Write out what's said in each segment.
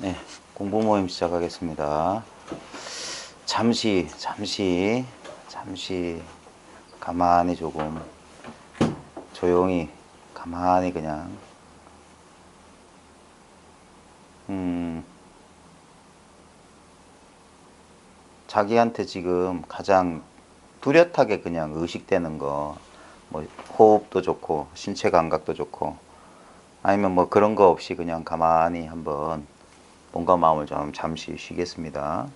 네, 공부 모임 시작하겠습니다. 잠시 가만히 조금 조용히 가만히 그냥 자기한테 지금 가장 뚜렷하게 그냥 의식되는 거, 뭐 호흡도 좋고 신체 감각도 좋고, 아니면 뭐 그런 거 없이 그냥 가만히 한번 몸과 마음을 좀 잠시 쉬겠습니다.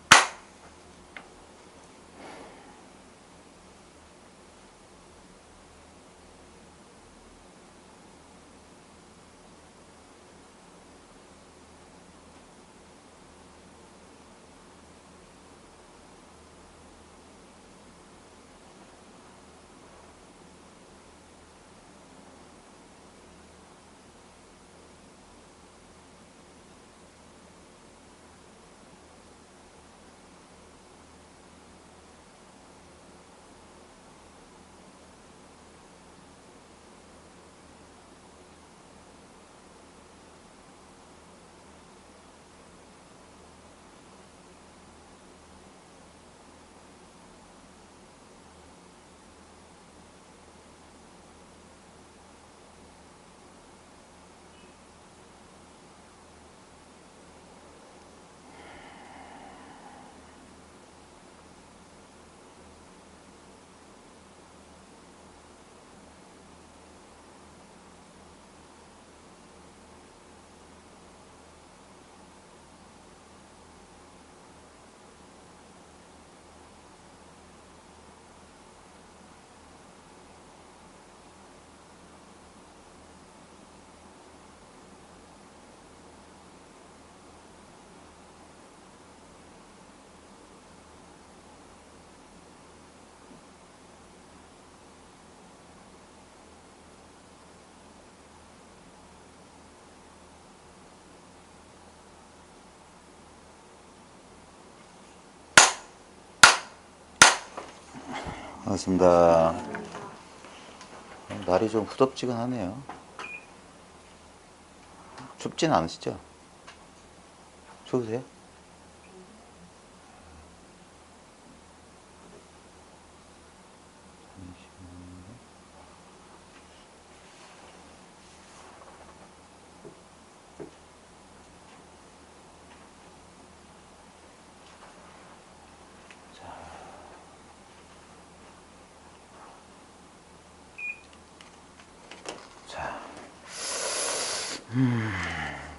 반갑습니다. 날이 좀 후덥지근하네요. 춥진 않으시죠? 추우세요?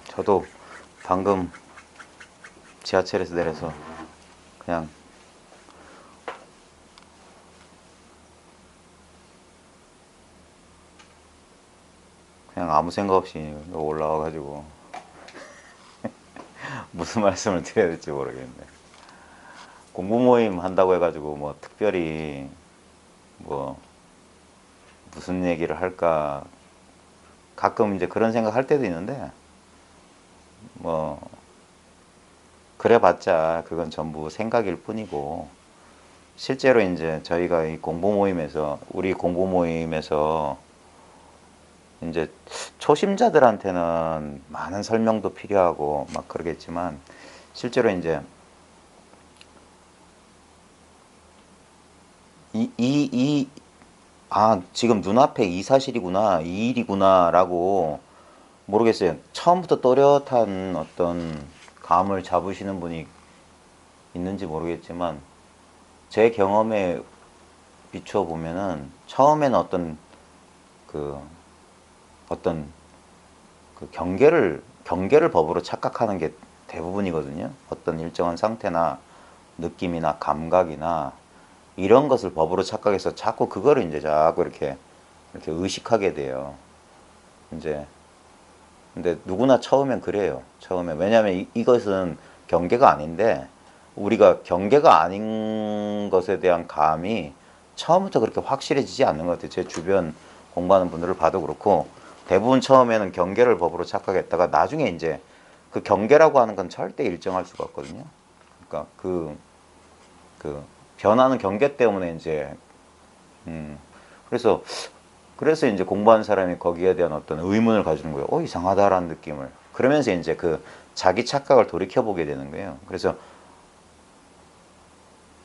저도 방금 지하철에서 내려서 그냥 아무 생각 없이 올라와가지고 무슨 말씀을 드려야 될지 모르겠네. 공부 모임 한다고 해가지고 뭐 특별히 뭐 무슨 얘기를 할까 가끔 이제 그런 생각 할 때도 있는데, 뭐 그래봤자 그건 전부 생각일 뿐이고, 실제로 이제 저희가 이 우리 공부 모임에서 이제 초심자들한테는 많은 설명도 필요하고 막 그러겠지만, 실제로 이제 지금 눈앞에 이 사실이구나, 이 일이구나 라고 모르겠어요. 처음부터 또렷한 어떤 감을 잡으시는 분이 있는지 모르겠지만, 제 경험에 비추어 보면은 처음에는 그 어떤 그 경계를 법으로 착각하는 게 대부분이거든요. 어떤 일정한 상태나 느낌이나 감각이나 이런 것을 법으로 착각해서 자꾸 그거를 이제 자꾸 이렇게 의식하게 돼요. 이제 근데 누구나 처음엔 그래요. 처음에. 왜냐하면 이것은 경계가 아닌데, 우리가 경계가 아닌 것에 대한 감이 처음부터 그렇게 확실해지지 않는 것 같아요. 제 주변 공부하는 분들을 봐도 그렇고, 대부분 처음에는 경계를 법으로 착각했다가 나중에 이제 그 경계라고 하는 건 절대 일정할 수가 없거든요. 그러니까 그 변하는 경계 때문에 이제 그래서 이제 공부하는 사람이 거기에 대한 어떤 의문을 가지는 거예요. 이상하다라는 느낌을. 그러면서 이제 그 자기 착각을 돌이켜보게 되는 거예요. 그래서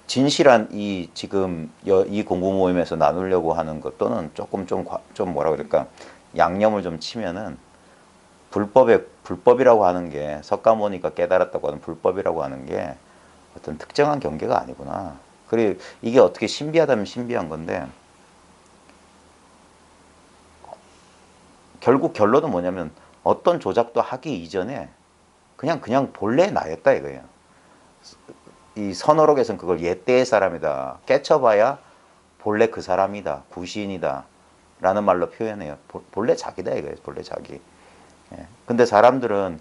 진실한 이 지금 이 공부 모임에서 나누려고 하는 것 또는 조금 좀 뭐라 그럴까 양념을 좀 치면은 불법이라고 하는 게 석가모니가 깨달았다고 하는 불법이라고 하는 게 어떤 특정한 경계가 아니구나. 그리고 이게 어떻게 신비하다면 신비한 건데 결국 결론은 뭐냐면 어떤 조작도 하기 이전에 그냥 본래 나였다 이거예요. 이 선어록에서는 그걸 옛때의 사람이다. 깨쳐봐야 본래 그 사람이다. 구신이다. 라는 말로 표현해요. 본래 자기다 이거예요. 본래 자기. 예. 근데 사람들은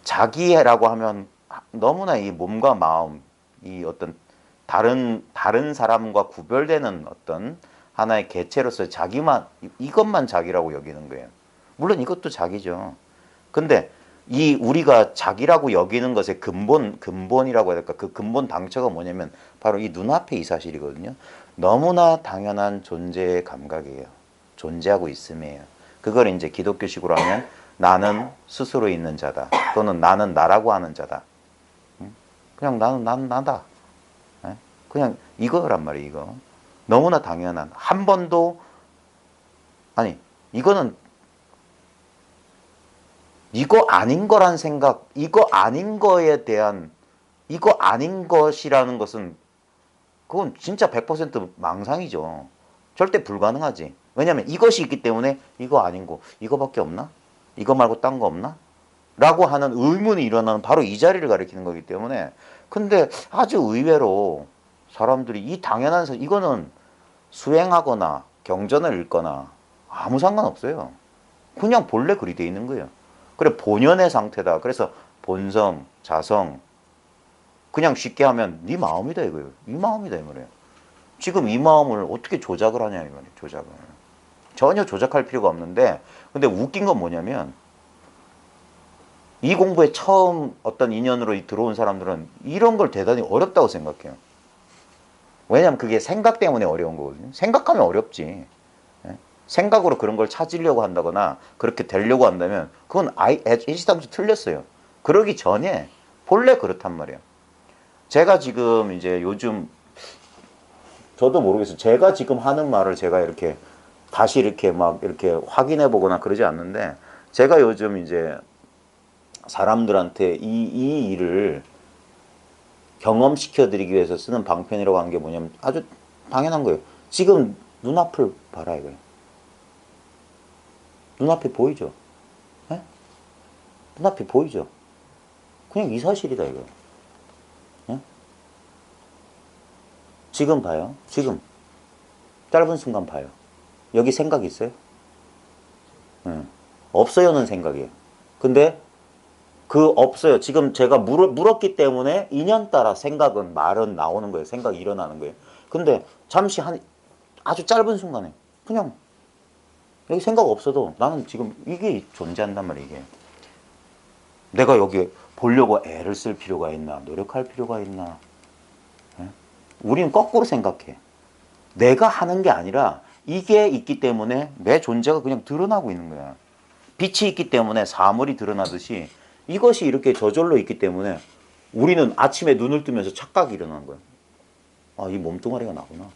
자기라고 하면 너무나 이 몸과 마음, 이 어떤 다른 사람과 구별되는 어떤 하나의 개체로서 자기만, 이것만 자기라고 여기는 거예요. 물론 이것도 자기죠. 근데 이 우리가 자기라고 여기는 것의 근본이라고 해야 될까? 그 근본 당처가 뭐냐면 바로 이 눈앞에 이 사실이거든요. 너무나 당연한 존재의 감각이에요. 존재하고 있음이에요. 그걸 이제 기독교식으로 하면 나는 스스로 있는 자다. 또는 나는 나라고 하는 자다. 그냥 나는 나다. 그냥 이거란 말이에요, 이거. 너무나 당연한. 한 번도, 아니, 이거는 이거 아닌 거란 생각, 이거 아닌 거에 대한, 이거 아닌 것이라는 것은 그건 진짜 100% 망상이죠. 절대 불가능하지. 왜냐면 이것이 있기 때문에 이거 아닌 거, 이거밖에 없나? 이거 말고 딴 거 없나? 라고 하는 의문이 일어나는 바로 이 자리를 가리키는 거기 때문에 근데 아주 의외로 사람들이 이 당연한 이거는 수행하거나 경전을 읽거나 아무 상관없어요. 그냥 본래 그리 돼 있는 거예요. 그래 본연의 상태다. 그래서 본성, 자성 그냥 쉽게 하면 네 마음이다 이거예요. 이 마음이다 이 말이에요. 지금 이 마음을 어떻게 조작을 하냐 이 말이에요. 조작을. 전혀 조작할 필요가 없는데 근데 웃긴 건 뭐냐면 이 공부에 처음 어떤 인연으로 들어온 사람들은 이런 걸 대단히 어렵다고 생각해요. 왜냐면 그게 생각 때문에 어려운 거거든요. 생각하면 어렵지. 생각으로 그런 걸 찾으려고 한다거나 그렇게 되려고 한다면 그건 일시당초 틀렸어요. 그러기 전에 본래 그렇단 말이에요. 제가 지금 이제 요즘 저도 모르겠어요. 제가 지금 하는 말을 제가 이렇게 다시 이렇게 막 이렇게 확인해 보거나 그러지 않는데 제가 요즘 이제 사람들한테 이 일을 경험시켜 드리기 위해서 쓰는 방편이라고 하는 게 뭐냐면 아주 당연한 거예요. 지금 눈앞을 봐라 이거예요. 눈앞에 보이죠? 네? 눈앞에 보이죠? 그냥 이 사실이다 이거. 네? 지금 봐요. 지금 짧은 순간 봐요. 여기 생각 있어요? 네. 없어요는 생각이에요. 근데 그 없어요. 지금 제가 물었기 때문에 인연 따라 생각은 말은 나오는 거예요. 생각이 일어나는 거예요. 근데 잠시 아주 짧은 순간에 그냥 여기 생각 없어도 나는 지금 이게 존재한단 말이에요. 이게. 내가 여기 보려고 애를 쓸 필요가 있나 노력할 필요가 있나. 네? 우리는 거꾸로 생각해. 내가 하는 게 아니라 이게 있기 때문에 내 존재가 그냥 드러나고 있는 거야. 빛이 있기 때문에 사물이 드러나듯이 이것이 이렇게 저절로 있기 때문에 우리는 아침에 눈을 뜨면서 착각이 일어나는 거야. 아, 이 몸뚱아리가 나구나.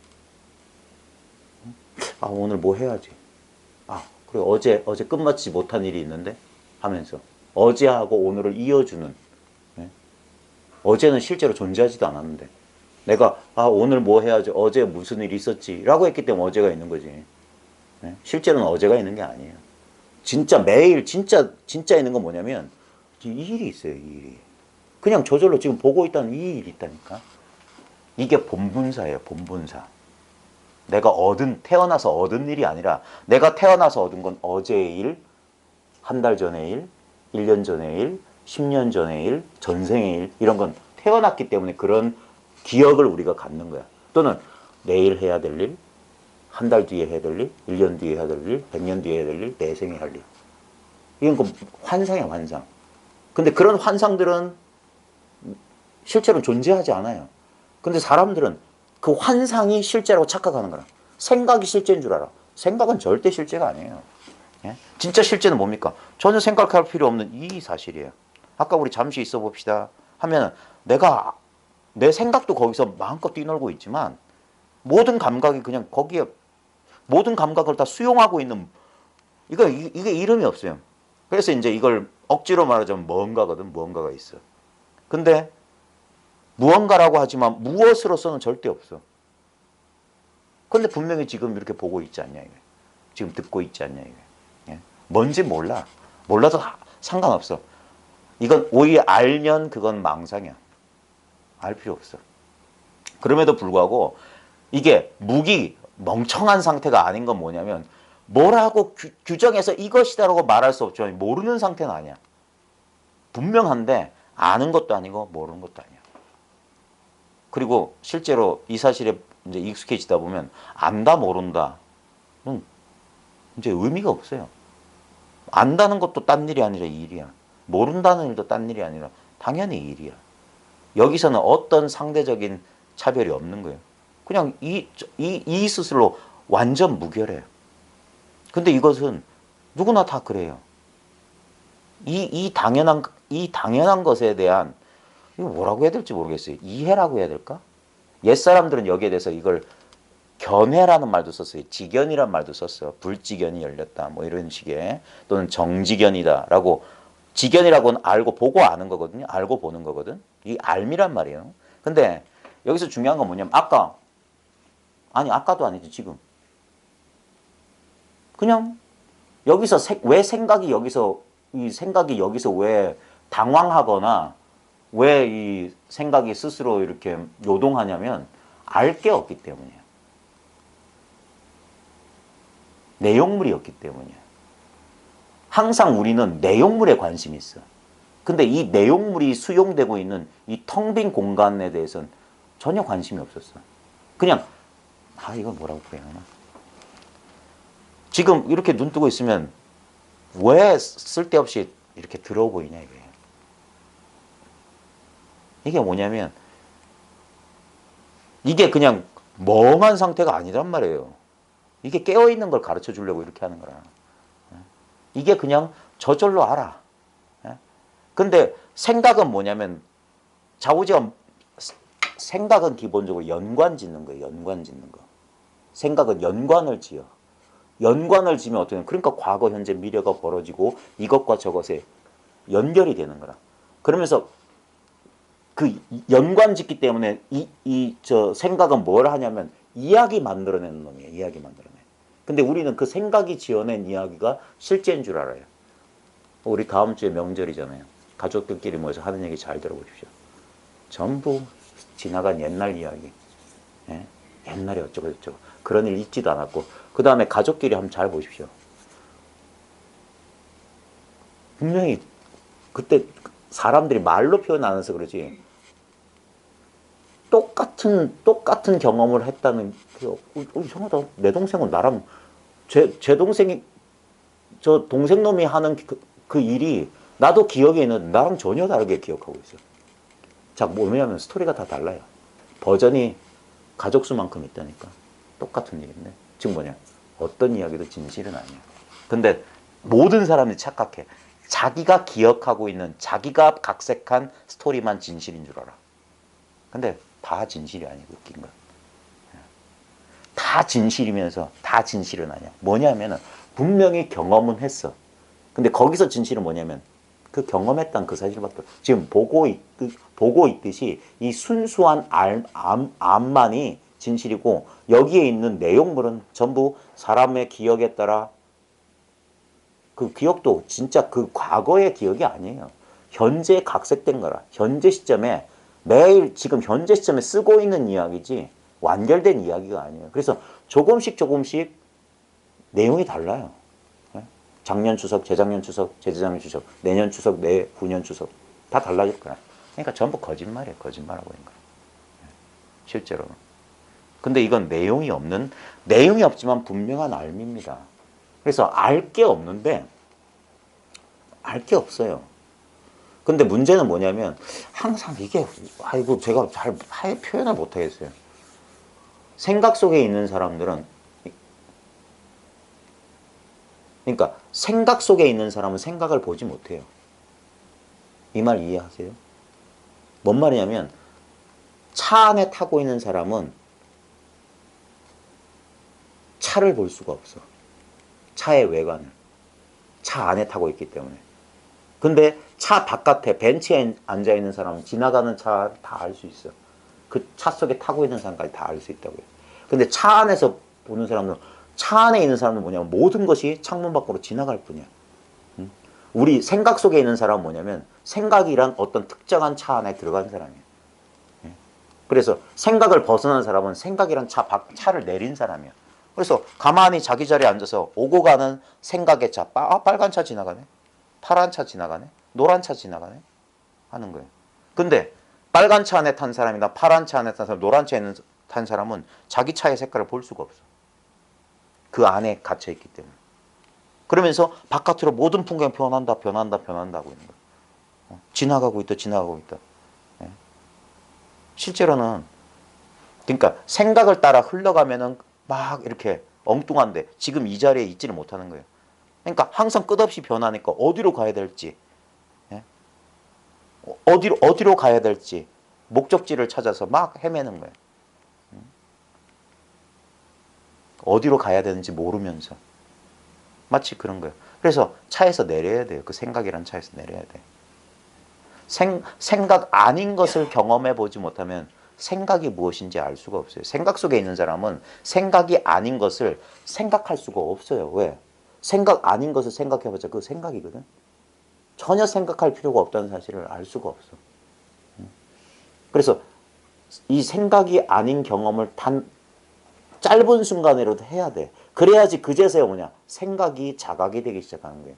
아, 오늘 뭐 해야지. 아, 그래 어제 끝마치지 못한 일이 있는데 하면서 어제하고 오늘을 이어주는. 네? 어제는 실제로 존재하지도 않았는데 내가 오늘 뭐 해야지 어제 무슨 일이 있었지 라고 했기 때문에 어제가 있는 거지. 네? 실제로는 어제가 있는 게 아니에요. 진짜 매일 진짜 있는 건 뭐냐면 이 일이 있어요. 이 일이. 그냥 저절로 지금 보고 있다는 이 일이 있다니까. 이게 본분사예요. 본분사. 내가 태어나서 얻은 일이 아니라 내가 태어나서 얻은 건 어제의 일, 한 달 전의 일, 1년 전의 일, 10년 전의 일, 전생의 일 이런 건 태어났기 때문에 그런 기억을 우리가 갖는 거야. 또는 내일 해야 될 일, 한 달 뒤에 해야 될 일, 1년 뒤에 해야 될 일, 100년 뒤에 해야 될 일, 내 생에 할 일. 이건 그 환상이야, 환상. 근데 그런 환상들은 실제로 존재하지 않아요. 근데 사람들은 그 환상이 실제라고 착각하는 거야. 생각이 실제인 줄 알아. 생각은 절대 실제가 아니에요. 예? 진짜 실제는 뭡니까? 전혀 생각할 필요 없는 이 사실이에요. 아까 우리 잠시 있어 봅시다 하면 내가 내 생각도 거기서 마음껏 뛰놀고 있지만 모든 감각이 그냥 거기에 모든 감각을 다 수용하고 있는 이게 이름이 없어요. 그래서 이제 이걸 억지로 말하자면 무언가거든. 무언가가 있어. 근데 무언가라고 하지만 무엇으로서는 절대 없어. 근데 분명히 지금 이렇게 보고 있지 않냐 이게. 지금 듣고 있지 않냐 이게. 예? 뭔지 몰라. 몰라도 상관없어. 이건 오히려 알면 그건 망상이야. 알 필요 없어. 그럼에도 불구하고 이게 멍청한 상태가 아닌 건 뭐냐면 뭐라고 규정해서 이것이다라고 말할 수 없지만 모르는 상태는 아니야. 분명한데 아는 것도 아니고 모르는 것도 아니야. 그리고 실제로 이 사실에 이제 익숙해지다 보면 안다 모른다는 이제 의미가 없어요. 안다는 것도 딴 일이 아니라 일이야. 모른다는 일도 딴 일이 아니라 당연히 일이야. 여기서는 어떤 상대적인 차별이 없는 거예요. 그냥 이 스스로 완전 무결해요. 근데 이것은 누구나 다 그래요. 이 당연한 것에 대한, 이거 뭐라고 해야 될지 모르겠어요. 이해라고 해야 될까? 옛사람들은 여기에 대해서 이걸 견해라는 말도 썼어요. 지견이란 말도 썼어요. 불지견이 열렸다. 뭐 이런 식의. 또는 정지견이다라고. 지견이라고는 알고 보고 아는 거거든요. 알고 보는 거거든. 이 알미란 말이에요. 근데 여기서 중요한 건 뭐냐면 아까도 아니지 지금. 그냥 여기서 왜 이 생각이 여기서 왜 당황하거나 왜 이 생각이 스스로 이렇게 요동하냐면 알 게 없기 때문이에요. 내용물이 없기 때문이에요. 항상 우리는 내용물에 관심이 있어. 근데 이 내용물이 수용되고 있는 이 텅 빈 공간에 대해서는 전혀 관심이 없었어. 그냥 이걸 뭐라고 그래야 하나. 지금 이렇게 눈 뜨고 있으면 왜 쓸데없이 이렇게 더러워 보이냐 이거예요. 이게 뭐냐면 이게 그냥 멍한 상태가 아니란 말이에요. 이게 깨어있는 걸 가르쳐 주려고 이렇게 하는 거라. 이게 그냥 저절로 알아. 근데 생각은 뭐냐면 생각은 기본적으로 연관 짓는 거예요. 연관 짓는 거. 생각은 연관을 지어. 연관을 지면 어떻게 되냐. 그러니까 과거, 현재, 미래가 벌어지고 이것과 저것에 연결이 되는 거라. 그러면서 그 연관 짓기 때문에 저 생각은 뭘 하냐면 이야기 만들어내는 놈이에요. 이야기 만들어내. 근데 우리는 그 생각이 지어낸 이야기가 실제인 줄 알아요. 우리 다음 주에 명절이잖아요. 가족들끼리 모여서 하는 얘기 잘 들어보십시오. 전부 지나간 옛날 이야기. 예? 옛날에 어쩌고 저쩌고. 그런 일 있지도 않았고. 그 다음에 가족끼리 한번 잘 보십시오. 분명히 그때 사람들이 말로 표현 안 해서 그러지. 똑같은 경험을 했다는 이상하다. 내 동생은 나랑 제 동생이 저 동생놈이 하는 그 일이 나도 기억에 있는데 나랑 전혀 다르게 기억하고 있어요. 자, 뭐냐면 스토리가 다 달라요. 버전이 가족 수만큼 있다니까. 똑같은 일인데. 지금 뭐냐? 어떤 이야기도 진실은 아니야. 근데 모든 사람들이 착각해. 자기가 기억하고 있는 자기가 각색한 스토리만 진실인 줄 알아. 근데 다 진실이 아니고 웃긴 거야. 다 진실이면서 다 진실은 아니야. 뭐냐면은 분명히 경험은 했어. 근데 거기서 진실은 뭐냐면 그 경험했던 그 사실밖에 지금 보고 있듯이 이 순수한 암만이 진실이고 여기에 있는 내용물은 전부 사람의 기억에 따라 그 기억도 진짜 그 과거의 기억이 아니에요. 현재 각색된 거라. 현재 시점에 매일 지금 현재 시점에 쓰고 있는 이야기지 완결된 이야기가 아니에요. 그래서 조금씩 내용이 달라요. 작년 추석, 재작년 추석, 재재작년 추석, 내년 추석, 내후년 추석 다 달라질 거야. 그러니까 전부 거짓말이에요. 거짓말하고 있는 거야. 실제로는. 근데 이건 내용이 없지만 분명한 알미입니다. 그래서 알 게 없는데 알 게 없어요. 근데 문제는 뭐냐면 항상 이게 제가 잘 표현을 못 하겠어요. 생각 속에 있는 사람들은 그러니까 생각 속에 있는 사람은 생각을 보지 못해요. 이 말 이해하세요? 뭔 말이냐면 차 안에 타고 있는 사람은 차를 볼 수가 없어. 차의 외관을. 차 안에 타고 있기 때문에. 근데 차 바깥에 벤치에 앉아 있는 사람은 지나가는 차 다 알 수 있어. 그 차 속에 타고 있는 사람까지 다 알 수 있다고요. 근데 차 안에서 보는 사람은 차 안에 있는 사람은 뭐냐면 모든 것이 창문 밖으로 지나갈 뿐이야. 우리 생각 속에 있는 사람은 뭐냐면 생각이란 어떤 특정한 차 안에 들어간 사람이야. 그래서 생각을 벗어난 사람은 생각이란 차를 내린 사람이야. 그래서 가만히 자기 자리에 앉아서 오고 가는 생각의 차, 빨간 차 지나가네, 파란 차 지나가네, 노란 차 지나가네 하는 거예요. 근데 빨간 차 안에 탄 사람이나 파란 차 안에 탄 사람, 노란 차에 탄 사람은 자기 차의 색깔을 볼 수가 없어. 그 안에 갇혀 있기 때문에. 그러면서 바깥으로 모든 풍경이 변한다 하고 있는 거예요. 지나가고 있다. 실제로는 그러니까 생각을 따라 흘러가면은 막 이렇게 엉뚱한데 지금 이 자리에 있지를 못하는 거예요. 그러니까 항상 끝없이 변하니까 어디로 가야 될지, 어디로 가야 될지 목적지를 찾아서 막 헤매는 거예요. 어디로 가야 되는지 모르면서 마치 그런 거예요. 그래서 차에서 내려야 돼요. 그 생각이란 차에서 내려야 돼. 생각 아닌 것을 경험해 보지 못하면 생각이 무엇인지 알 수가 없어요. 생각 속에 있는 사람은 생각이 아닌 것을 생각할 수가 없어요. 왜? 생각 아닌 것을 생각해봤자 그거 생각이거든. 전혀 생각할 필요가 없다는 사실을 알 수가 없어. 그래서 이 생각이 아닌 경험을 단 짧은 순간이라도 해야 돼. 그래야지 그제서야 뭐냐? 생각이 자각이 되기 시작하는 거예요.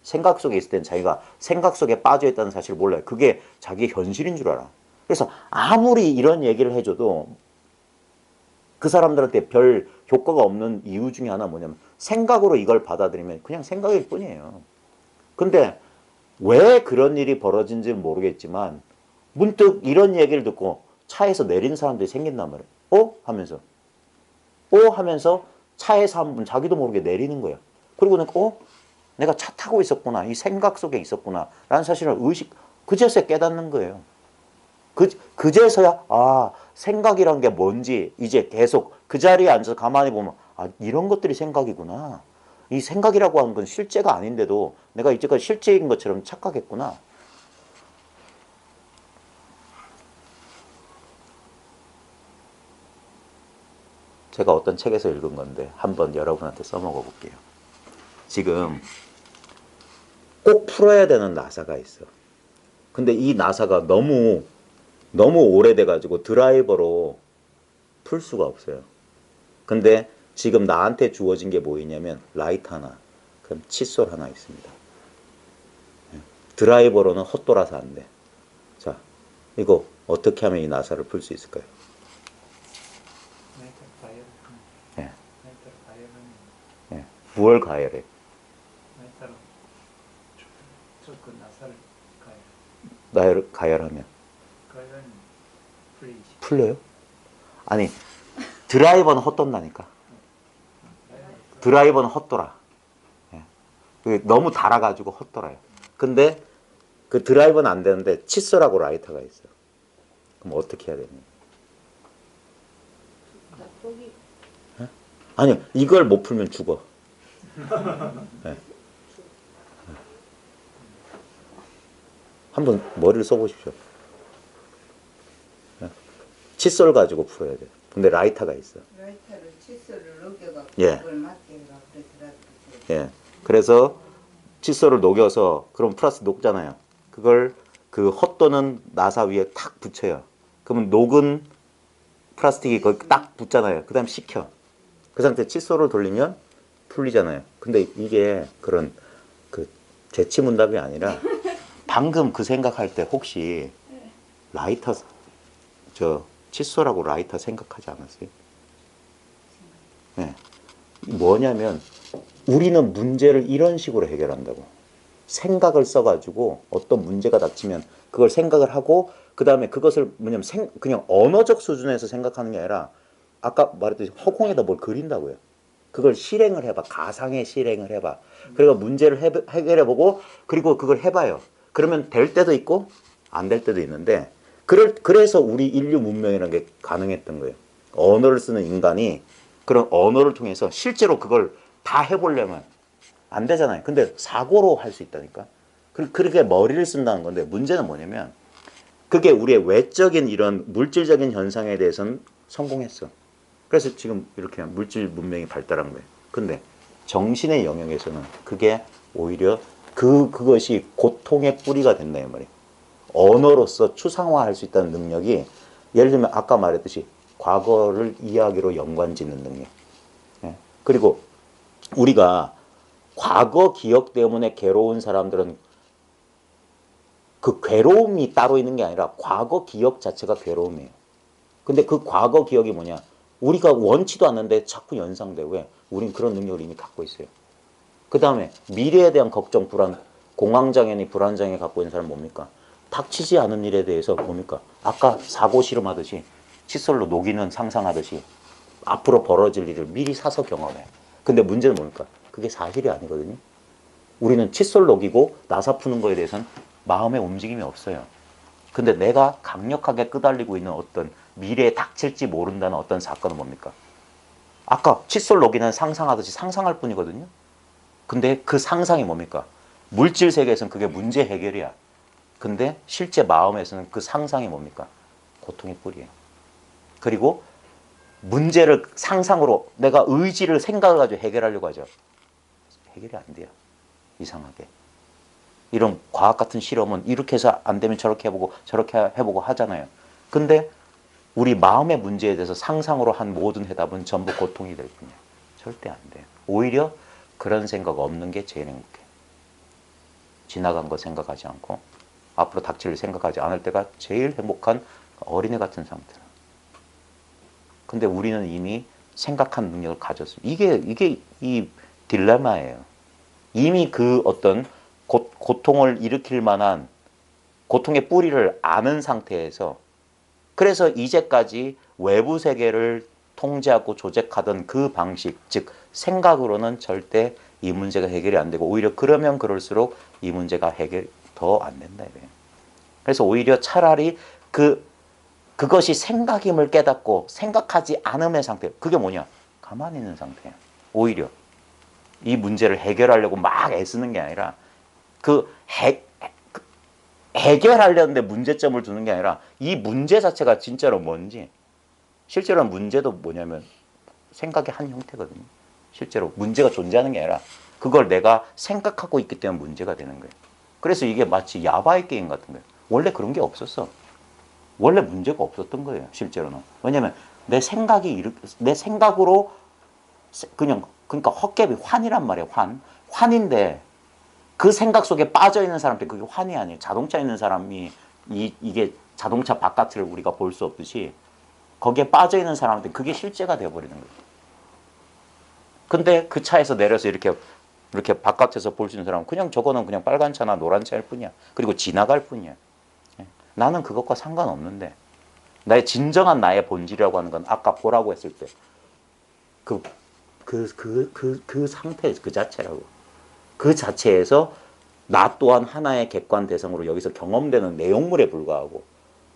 생각 속에 있을 땐 자기가 생각 속에 빠져있다는 사실을 몰라요. 그게 자기의 현실인 줄 알아. 그래서 아무리 이런 얘기를 해줘도 그 사람들한테 별 효과가 없는 이유 중에 하나 뭐냐면 생각으로 이걸 받아들이면 그냥 생각일 뿐이에요. 근데 왜 그런 일이 벌어진지는 모르겠지만 문득 이런 얘기를 듣고 차에서 내린 사람들이 생긴단 말이에요. 하면서 차에서 한 분 자기도 모르게 내리는 거예요. 그리고 내가 차 타고 있었구나. 이 생각 속에 있었구나. 라는 사실을 그제서야 깨닫는 거예요. 그제서야, 생각이란 게 뭔지 이제 계속 그 자리에 앉아서 가만히 보면, 이런 것들이 생각이구나. 이 생각이라고 하는 건 실제가 아닌데도 내가 이제까지 실제인 것처럼 착각했구나. 제가 어떤 책에서 읽은 건데 한번 여러분한테 써먹어 볼게요. 지금 꼭 풀어야 되는 나사가 있어. 근데 이 나사가 너무 오래돼가지고 드라이버로 풀 수가 없어요. 근데 지금 나한테 주어진 게 뭐있냐면 라이트 하나, 그럼 칫솔 하나 있습니다. 드라이버로는 헛돌아서 안 돼. 자, 이거 어떻게 하면 이 나사를 풀 수 있을까요? 예. 예. 무얼 가열해? 가열하면 풀려요? 아니, 드라이버는 헛돈다니까. 드라이버는 헛돌아. 예. 너무 달아가지고 헛돌아요. 근데 그 드라이버는 안 되는데 칫솔하고 라이터가 있어요. 그럼 어떻게 해야 되니? 예? 아니요, 이걸 못 풀면 죽어. 예. 한번 머리를 써보십시오. 칫솔 가지고 풀어야 돼요. 근데 라이터가 있어. 라이터를 칫솔을 녹여갖고 예. 그걸 맞게 해갖고 예. 그래서 칫솔을 녹여서 그럼 플라스틱 녹잖아요. 그걸 그 헛도는 나사 위에 탁 붙여요. 그러면 녹은 플라스틱이 거기 딱 붙잖아요. 그 다음 식혀. 그 상태 칫솔을 돌리면 풀리잖아요. 근데 이게 그런 그 재치문답이 아니라 방금 그 생각할 때 혹시 라이터 칫솔하고 라이터 생각하지 않았어요? 네. 뭐냐면 우리는 문제를 이런 식으로 해결한다고. 생각을 써가지고 어떤 문제가 닥치면 그걸 생각을 하고 그 다음에 그것을 뭐냐면 그냥 언어적 수준에서 생각하는 게 아니라 아까 말했듯이 허공에다 뭘 그린다고요. 그걸 실행을 해봐. 가상의 실행을 해봐. 그리고 문제를 해결해보고 그리고 그걸 해봐요. 그러면 될 때도 있고 안 될 때도 있는데 그래서 우리 인류 문명이라는 게 가능했던 거예요. 언어를 쓰는 인간이 그런 언어를 통해서 실제로 그걸 다 해보려면 안 되잖아요. 근데 사고로 할 수 있다니까. 그렇게 머리를 쓴다는 건데 문제는 뭐냐면 그게 우리의 외적인 이런 물질적인 현상에 대해서는 성공했어. 그래서 지금 이렇게 물질 문명이 발달한 거예요. 근데 정신의 영역에서는 그게 오히려 그것이 고통의 뿌리가 된다 이 말이에요. 언어로서 추상화할 수 있다는 능력이 예를 들면 아까 말했듯이 과거를 이야기로 연관짓는 능력. 예. 그리고 우리가 과거 기억 때문에 괴로운 사람들은 그 괴로움이 따로 있는 게 아니라 과거 기억 자체가 괴로움이에요. 근데 그 과거 기억이 뭐냐? 우리가 원치도 않는데 자꾸 연상돼. 왜? 우린 그런 능력을 이미 갖고 있어요. 그 다음에 미래에 대한 걱정, 불안, 공황장애니 불안장애 갖고 있는 사람 뭡니까? 닥치지 않은 일에 대해서 뭡니까? 아까 사고 실험하듯이 칫솔로 녹이는 상상하듯이 앞으로 벌어질 일을 미리 사서 경험해. 근데 문제는 뭡니까? 그게 사실이 아니거든요. 우리는 칫솔 녹이고 나사 푸는 거에 대해서는 마음의 움직임이 없어요. 근데 내가 강력하게 끄달리고 있는 어떤 미래에 닥칠지 모른다는 어떤 사건은 뭡니까? 아까 칫솔 녹이는 상상하듯이 상상할 뿐이거든요. 근데 그 상상이 뭡니까? 물질 세계에서는 그게 문제 해결이야. 근데 실제 마음에서는 그 상상이 뭡니까? 고통의 뿌리예요. 그리고 문제를 상상으로 내가 의지를 생각을 가지고 해결하려고 하죠. 해결이 안 돼요. 이상하게. 이런 과학 같은 실험은 이렇게 해서 안 되면 저렇게 해보고 저렇게 해보고 하잖아요. 근데 우리 마음의 문제에 대해서 상상으로 한 모든 해답은 전부 고통이 될 뿐이에요. 절대 안 돼요. 오히려 그런 생각 없는 게 제일 행복해요. 지나간 거 생각하지 않고 앞으로 닥칠 일 생각하지 않을 때가 제일 행복한 어린애 같은 상태라. 근데 우리는 이미 생각한 능력을 가졌어요. 이게 이 딜레마예요. 이미 그 어떤 고통을 일으킬 만한 고통의 뿌리를 아는 상태에서 그래서 이제까지 외부 세계를 통제하고 조작하던 그 방식, 즉 생각으로는 절대 이 문제가 해결이 안 되고 오히려 그러면 그럴수록 이 문제가 해결 더 안 된다 이래요. 그래서 오히려 차라리 그것이 생각임을 깨닫고 생각하지 않음의 상태. 그게 뭐냐? 가만히 있는 상태예요. 오히려 이 문제를 해결하려고 막 애쓰는 게 아니라 해결하려는데 문제점을 두는 게 아니라 이 문제 자체가 진짜로 뭔지 실제로 문제도 뭐냐면 생각의 한 형태거든요. 실제로 문제가 존재하는 게 아니라 그걸 내가 생각하고 있기 때문에 문제가 되는 거예요. 그래서 이게 마치 야바이 게임 같은 거예요. 원래 그런 게 없었어. 원래 문제가 없었던 거예요. 실제로는. 왜냐하면 내 생각으로 그러니까 헛개비 환이란 말이에요. 환인데 그 생각 속에 빠져 있는 사람들 그게 환이 아니에요. 자동차 있는 사람이 이게 자동차 바깥을 우리가 볼 수 없듯이 거기에 빠져 있는 사람한테 그게 실제가 되어버리는 거예요. 근데 그 차에서 내려서 이렇게 바깥에서 볼 수 있는 사람은 그냥 저거는 그냥 빨간 차나 노란 차일 뿐이야. 그리고 지나갈 뿐이야. 나는 그것과 상관없는데 나의 진정한 나의 본질이라고 하는 건 아까 보라고 했을 때 그 상태 그 자체라고. 그 자체에서 나 또한 하나의 객관 대상으로 여기서 경험되는 내용물에 불과하고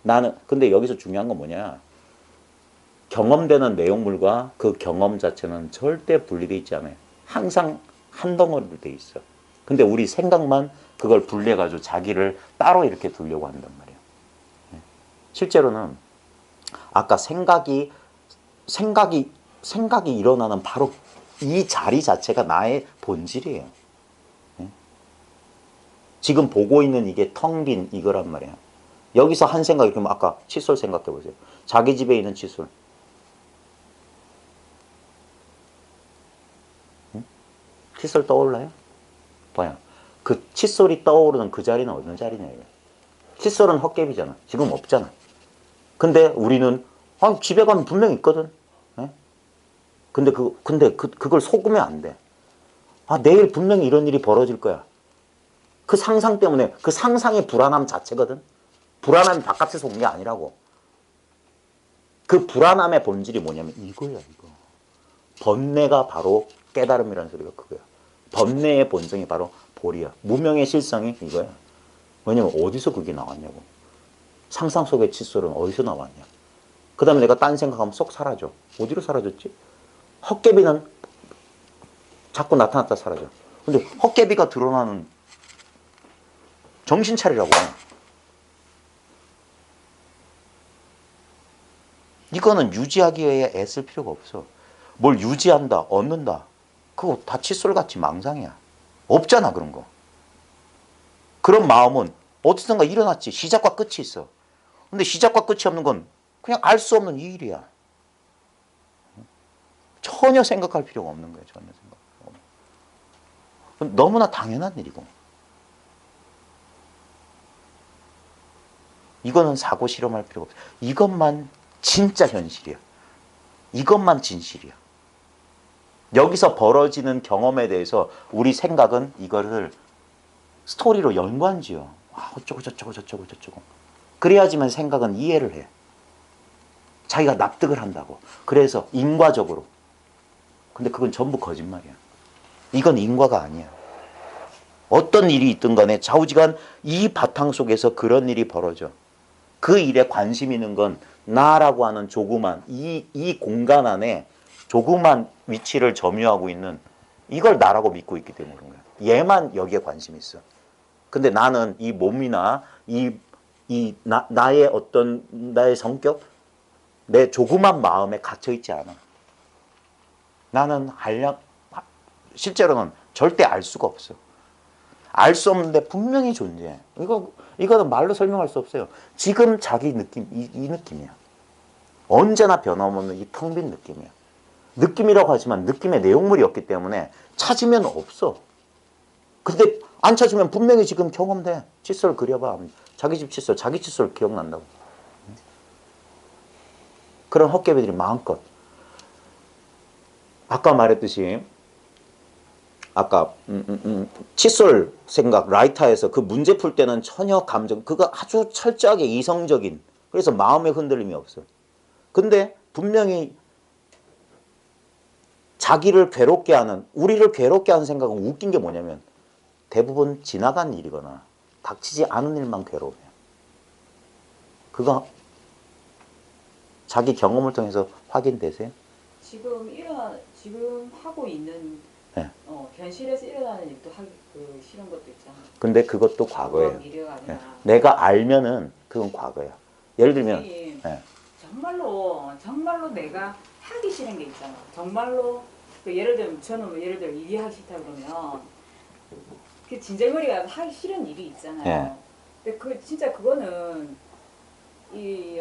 나는 근데 여기서 중요한 건 뭐냐? 경험되는 내용물과 그 경험 자체는 절대 분리되어 있지 않아요. 항상 한 덩어리로 돼 있어. 근데 우리 생각만 그걸 분리해가지고 자기를 따로 이렇게 두려고 한단 말이에요. 실제로는 아까 생각이 일어나는 바로 이 자리 자체가 나의 본질이에요. 지금 보고 있는 이게 텅 빈 이거란 말이에요. 여기서 한 생각이 그러면 아까 칫솔 생각해 보세요. 자기 집에 있는 칫솔. 칫솔 떠올라요? 봐요. 그 칫솔이 떠오르는 그 자리는 어느 자리냐 이거. 칫솔은 헛개비잖아. 지금 없잖아. 근데 우리는 집에 가면 분명히 있거든. 예? 근데 그걸 속으면 안 돼. 내일 분명히 이런 일이 벌어질 거야. 그 상상 때문에 그 상상의 불안함 자체거든. 불안함이 바깥에서 온 게 아니라고. 그 불안함의 본질이 뭐냐면 이거야 이거. 번뇌가 바로 깨달음이라는 소리가 그거야. 번뇌의 본성이 바로 보리야. 무명의 실성이 이거야. 왜냐면 어디서 그게 나왔냐고. 상상 속의 칫솔은 어디서 나왔냐. 그 다음에 내가 딴 생각하면 쏙 사라져. 어디로 사라졌지? 헛개비는 자꾸 나타났다 사라져. 근데 헛개비가 드러나는 정신 차리라고. 이거는 유지하기 위해 애쓸 필요가 없어. 뭘 유지한다, 얻는다. 그거 다 칫솔같이 망상이야. 없잖아, 그런 거. 그런 마음은 어디선가 일어났지. 시작과 끝이 있어. 근데 시작과 끝이 없는 건 그냥 알 수 없는 이 일이야. 전혀 생각할 필요가 없는 거예요. 전혀 생각. 너무나 당연한 일이고. 이거는 사고 실험할 필요가 없어. 이것만 진짜 현실이야. 이것만 진실이야. 여기서 벌어지는 경험에 대해서 우리 생각은 이거를 스토리로 연관지어. 어쩌고 저쩌고 저쩌고 저쩌고. 그래야지만 생각은 이해를 해. 자기가 납득을 한다고. 그래서 인과적으로. 근데 그건 전부 거짓말이야. 이건 인과가 아니야. 어떤 일이 있든 간에 좌우지간 이 바탕 속에서 그런 일이 벌어져. 그 일에 관심 있는 건 나라고 하는 조그만 이 공간 안에 조그만 위치를 점유하고 있는 이걸 나라고 믿고 있기 때문에 그런 거야. 얘만 여기에 관심이 있어. 근데 나는 이 몸이나 나의 어떤 나의 성격, 내 조그만 마음에 갇혀 있지 않아. 나는 실제로는 절대 알 수가 없어. 알 수 없는데 분명히 존재해. 이거는 말로 설명할 수 없어요. 지금 자기 느낌, 이 느낌이야. 언제나 변함없는 이 텅 빈 느낌이야. 느낌이라고 하지만 느낌의 내용물이 없기 때문에 찾으면 없어. 근데 안 찾으면 분명히 지금 경험돼. 칫솔 그려봐. 자기 집 칫솔, 자기 칫솔 기억난다고. 그런 헛개비들이 마음껏. 아까 말했듯이 아까 칫솔 생각 라이터에서 그 문제 풀 때는 전혀 감정 그거 아주 철저하게 이성적인 그래서 마음의 흔들림이 없어. 근데 분명히 자기를 괴롭게 하는 우리를 괴롭게 하는 생각은 웃긴 게 뭐냐면 대부분 지나간 일이거나 닥치지 않은 일만 괴로워요. 그거 자기 경험을 통해서 확인되세요? 지금 하고 있는 네. 현실에서 일어나는 일도 싫은 것도 있잖아. 근데 그것도 과거예요. 미래가 아니라. 네. 내가 알면은 그건 과거야. 예를 들면 선생님, 네. 정말로 내가 하기 싫은 게 있잖아. 정말로 예를 들면 저는 예를 들어 일이 하기 싫다 그러면 그 진절머리가 하기 싫은 일이 있잖아요. 네. 근데 진짜 그거는 이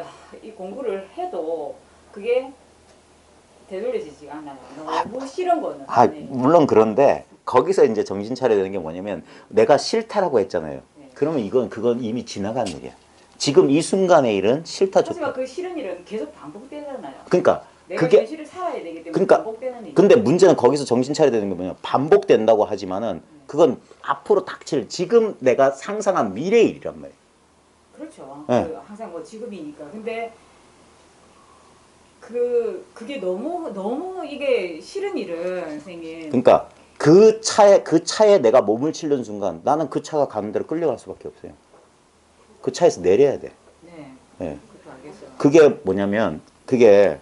공부를 해도 그게 되돌려지지가 않아요. 너무 싫은 거는. 네. 물론 그런데 거기서 이제 정신 차려야 되는 게 뭐냐면 내가 싫다라고 했잖아요. 네. 그러면 그건 이미 지나간 일이야. 지금 이 순간의 일은 싫다 좋다. 하지만 그 싫은 일은 계속 반복되잖아요. 그러니까 내가 그게 현실을 살아야 되기 때문에 그러니까 반복되는 일. 근데 문제는 거기서 정신 차려야 되는 게 뭐냐? 반복된다고 하지만은 그건 앞으로 닥칠 지금 내가 상상한 미래의 일이란 말이야. 그렇죠. 네. 항상 뭐 지금이니까. 근데 그게 너무 이게 싫은 일은 선생님. 그러니까 그 차에 내가 몸을 치는 순간 나는 그 차가 가는 대로 끌려갈 수밖에 없어요. 그 차에서 내려야 돼. 네. 네. 그것도 알겠어요. 그게 뭐냐면 그게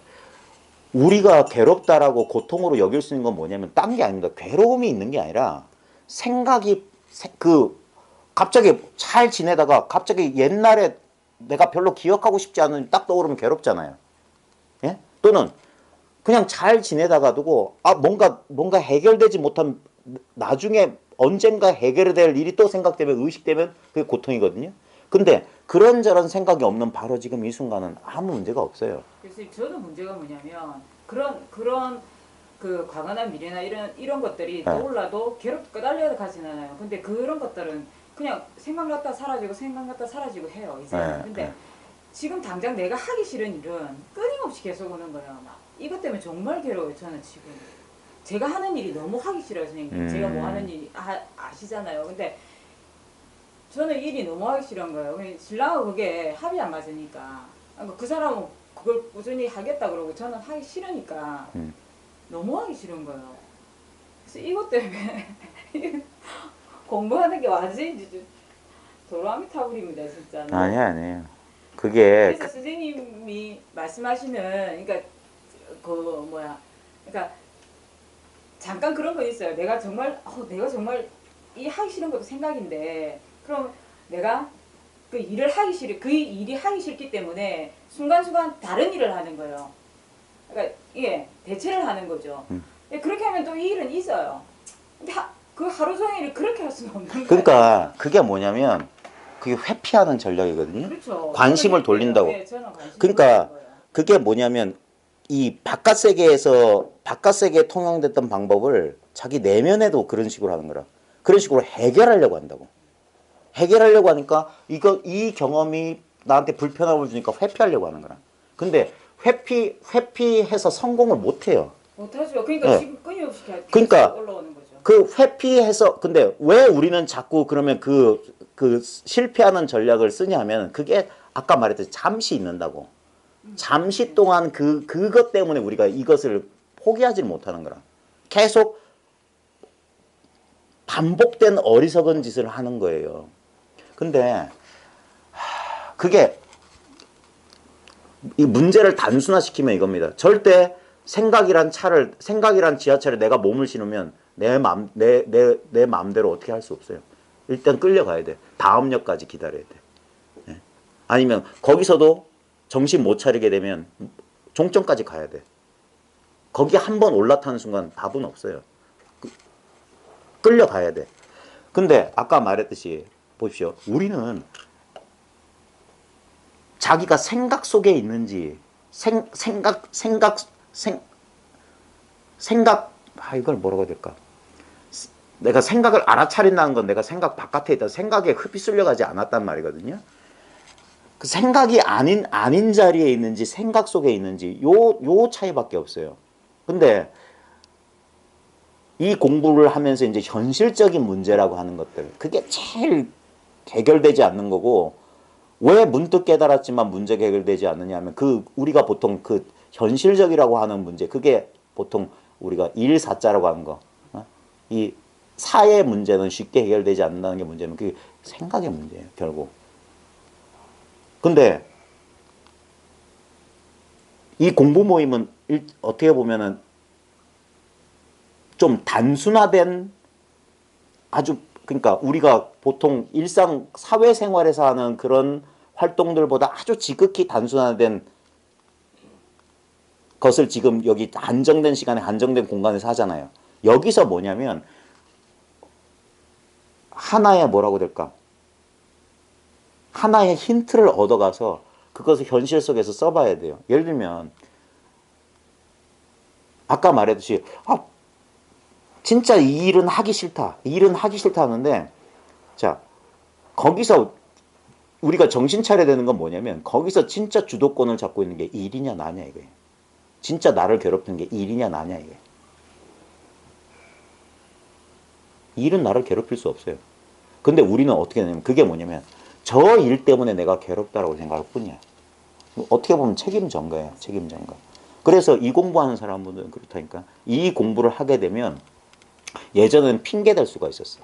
우리가 괴롭다라고 고통으로 여길 수 있는 건 뭐냐면 딴 게 아닙니다. 괴로움이 있는 게 아니라 생각이 갑자기 잘 지내다가 갑자기 옛날에 내가 별로 기억하고 싶지 않은 딱 떠오르면 괴롭잖아요. 예? 또는 그냥 잘 지내다가 두고 뭔가 해결되지 못한 나중에 언젠가 해결될 일이 또 생각되면 의식되면 그게 고통이거든요. 근데 그런저런 생각이 없는 바로 지금 이 순간은 아무 문제가 없어요. 그래서 저는 문제가 뭐냐면 그런 그 과거나 미래나 이런 것들이 떠올라도 괴롭고 가진 않아요. 근데 그런 것들은 그냥 생각났다 사라지고 해요. 이제는. 근데 지금 당장 내가 하기 싫은 일은 끊임없이 계속 오는 거예요. 막 이것 때문에 정말 괴로워요. 저는 지금 제가 하는 일이 너무 하기 싫어요, 선생님. 제가 뭐 하는 일이 아시잖아요. 근데 저는 일이 너무 하기 싫은 거예요. 신랑하고 그게 합이 안 맞으니까. 그 사람은 그걸 꾸준히 하겠다 그러고 저는 하기 싫으니까 너무 하기 싫은 거예요. 그래서 이것 때문에 공부하는 게 완전히 도로아미 타불입니다 진짜. 아니에요. 그게 그래서 선생님이 말씀하시는 그러니까 그 뭐야 그러니까 잠깐 그런 거 있어요. 내가 정말 이 하기 싫은 것도 생각인데 그럼 내가 그 일을 하기 싫어 그 일이 하기 싫기 때문에 순간순간 다른 일을 하는 거예요. 그러니까 이게 대체를 하는 거죠. 그렇게 하면 또 이 일은 있어요. 근데 그 하루 종일 그렇게 할 수는 없는 거예요. 그러니까 그게 뭐냐면 그게 회피하는 전략이거든요. 그렇죠. 관심을 돌린다고. 네, 저는 관심을 그러니까 돌리는 거예요. 그게 뭐냐면 이 바깥 세계에 통용됐던 방법을 자기 내면에도 그런 식으로 하는 거라. 그런 식으로 해결하려고 한다고. 해결하려고 하니까 이 경험이 나한테 불편함을 주니까 회피하려고 하는 거라. 근데 회피해서 성공을 못 해요. 못하죠. 그러니까 네. 지금 끊임없이 계속 그러니까 올라오는 거죠. 그 회피해서 근데 왜 우리는 자꾸 그러면 그 실패하는 전략을 쓰냐면 그게 아까 말했듯이 잠시 있는다고. 잠시 동안 그것 때문에 우리가 이것을 포기하지 못하는 거라. 계속 반복된 어리석은 짓을 하는 거예요. 근데 그게 이 문제를 단순화시키면 이겁니다. 절대 생각이란 지하철에 내가 몸을 실으면 내 마음대로 어떻게 할 수 없어요. 일단 끌려가야 돼. 다음 역까지 기다려야 돼. 예. 아니면 거기서도 정신 못 차리게 되면 종점까지 가야 돼. 거기 한 번 올라타는 순간 답은 없어요. 끌려가야 돼. 근데 아까 말했듯이 보십시오. 우리는 자기가 생각 속에 있는지 이걸 뭐라고 해야 될까? 내가 생각을 알아차린다는 건 내가 생각 바깥에 있다. 생각에 흡입 가지 않았단 말이거든요. 그 생각이 아닌 자리에 있는지 생각 속에 있는지 요 차이밖에 없어요. 근데 이 공부를 하면서 이제 현실적인 문제라고 하는 것들 그게 제일 해결되지 않는 거고 왜 문득 깨달았지만 문제가 해결되지 않느냐 하면 우리가 보통 그 현실적이라고 하는 문제 그게 보통 우리가 일사자라고 하는 거 이 사의 문제는 쉽게 해결되지 않는다는 게 문제면 그게 생각의 문제예요 결국. 근데 이 공부 모임은 어떻게 보면은 좀 단순화된 아주 그러니까 우리가 보통 일상 사회생활에서 하는 그런 활동들보다 아주 지극히 단순화된 것을 지금 여기 한정된 시간에 한정된 공간에서 하잖아요. 여기서 뭐냐면 하나의 뭐라고 될까? 하나의 힌트를 얻어가서 그것을 현실 속에서 써봐야 돼요. 예를 들면 아까 말했듯이 진짜 이 일은 하기 싫다. 이 일은 하기 싫다 하는데 자 거기서 우리가 정신 차려야 되는 건 뭐냐면 거기서 진짜 주도권을 잡고 있는 게 일이냐 나냐 이거예요. 진짜 나를 괴롭히는 게 일이냐 나냐 이거예요. 일은 나를 괴롭힐 수 없어요. 근데 우리는 어떻게 되냐면 그게 뭐냐면 저 일 때문에 내가 괴롭다라고 생각할 뿐이야. 어떻게 보면 책임전가예요. 책임전가. 그래서 이 공부하는 사람들은 그렇다니까. 이 공부를 하게 되면 예전에는 핑계 댈 수가 있었어.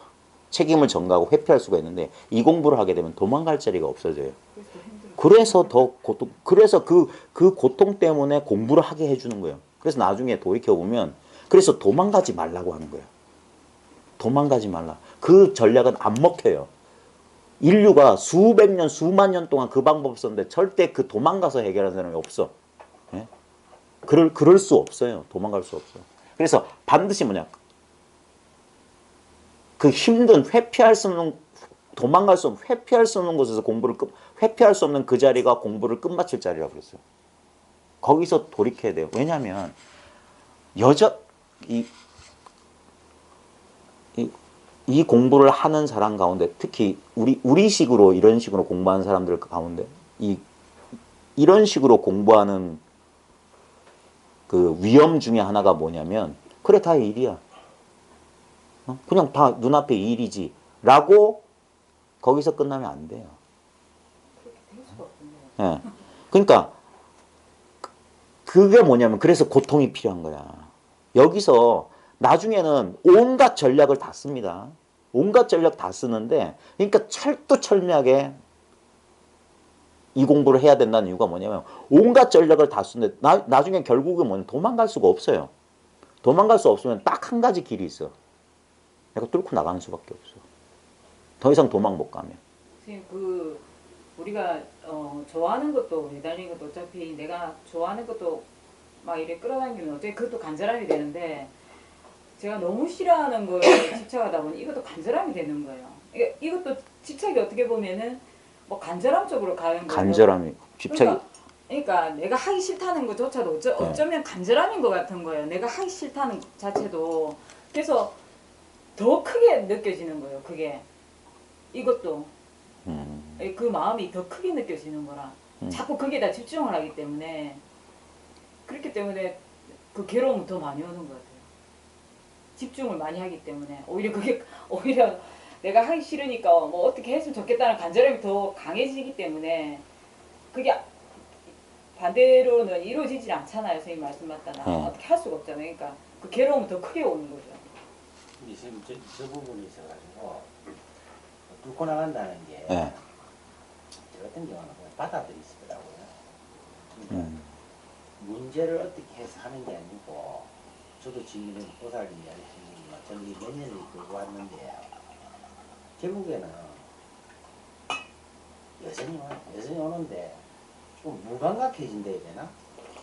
책임을 전가하고 회피할 수가 있는데 이 공부를 하게 되면 도망갈 자리가 없어져요. 그래서 더 고통, 그래서 그 고통 때문에 공부를 하게 해주는 거예요. 그래서 나중에 돌이켜보면 그래서 도망가지 말라고 하는 거예요. 도망가지 말라. 그 전략은 안 먹혀요. 인류가 수백 년, 수만 년 동안 그 방법을 썼는데 절대 그 도망가서 해결하는 사람이 없어. 예? 그럴 수 없어요. 도망갈 수 없어. 그래서 반드시 뭐냐. 그 힘든 회피할 수 없는 도망갈 수 없는 회피할 수 없는 곳에서 회피할 수 없는 그 자리가 공부를 끝마칠 자리라고 그랬어요. 거기서 돌이켜야 돼요. 왜냐하면 이 공부를 하는 사람 가운데 특히 우리식으로 이런 식으로 공부하는 사람들 가운데 이런 식으로 공부하는 그 위험 중에 하나가 뭐냐면 그래 다 일이야. 그냥 다 눈앞에 일이지 라고 거기서 끝나면 안 돼요. 예. 그러니까 그게 뭐냐면 그래서 고통이 필요한 거야. 여기서 나중에는 온갖 전략을 다 씁니다. 온갖 전력 다 쓰는데, 그러니까 철두철미하게 이 공부를 해야 된다는 이유가 뭐냐면 온갖 전력을 다 쓰는데 나중에 결국은 뭐냐면 도망갈 수가 없어요. 도망갈 수 없으면 딱 한 가지 길이 있어. 내가 뚫고 나가는 수밖에 없어. 더 이상 도망 못 가면. 선생님 그 우리가 좋아하는 것도 매달리는 것도 어차피 내가 좋아하는 것도 막 이렇게 끌어당기면 어차피 그것도 간절함이 되는데 제가 너무 싫어하는 거에 집착하다 보니 이것도 간절함이 되는 거예요. 이것도 집착이 어떻게 보면은 뭐 간절함 쪽으로 가는 거예요. 간절함이 집착이. 그러니까 내가 하기 싫다는 것조차도 어쩌면 간절함인 것 같은 거예요. 내가 하기 싫다는 것 자체도. 그래서 더 크게 느껴지는 거예요. 그게 이것도 그 마음이 더 크게 느껴지는 거라. 자꾸 거기에다 집중을 하기 때문에 그렇기 때문에 그 괴로움은 더 많이 오는 것 같아요. 집중을 많이 하기 때문에 오히려 내가 하기 싫으니까 뭐 어떻게 했으면 좋겠다는 간절함이 더 강해지기 때문에 그게 반대로는 이루어지지 않잖아요. 선생님 말씀 맞다나 어떻게 할 수가 없잖아요. 그러니까 그 괴로움은 더 크게 오는 거죠. 지금 저 부분이 있어가지고 뚫고 나간다는 게 네. 저 같은 경우는 그냥 받아들이시더라고요. 그러니까 문제를 어떻게 해서 하는 게 아니고 저도 지금 보살이 이야기했지만 저는 몇 년을 끌고 왔는데 결국에는 여전히 오는데 좀 무감각해진다 해야 되나?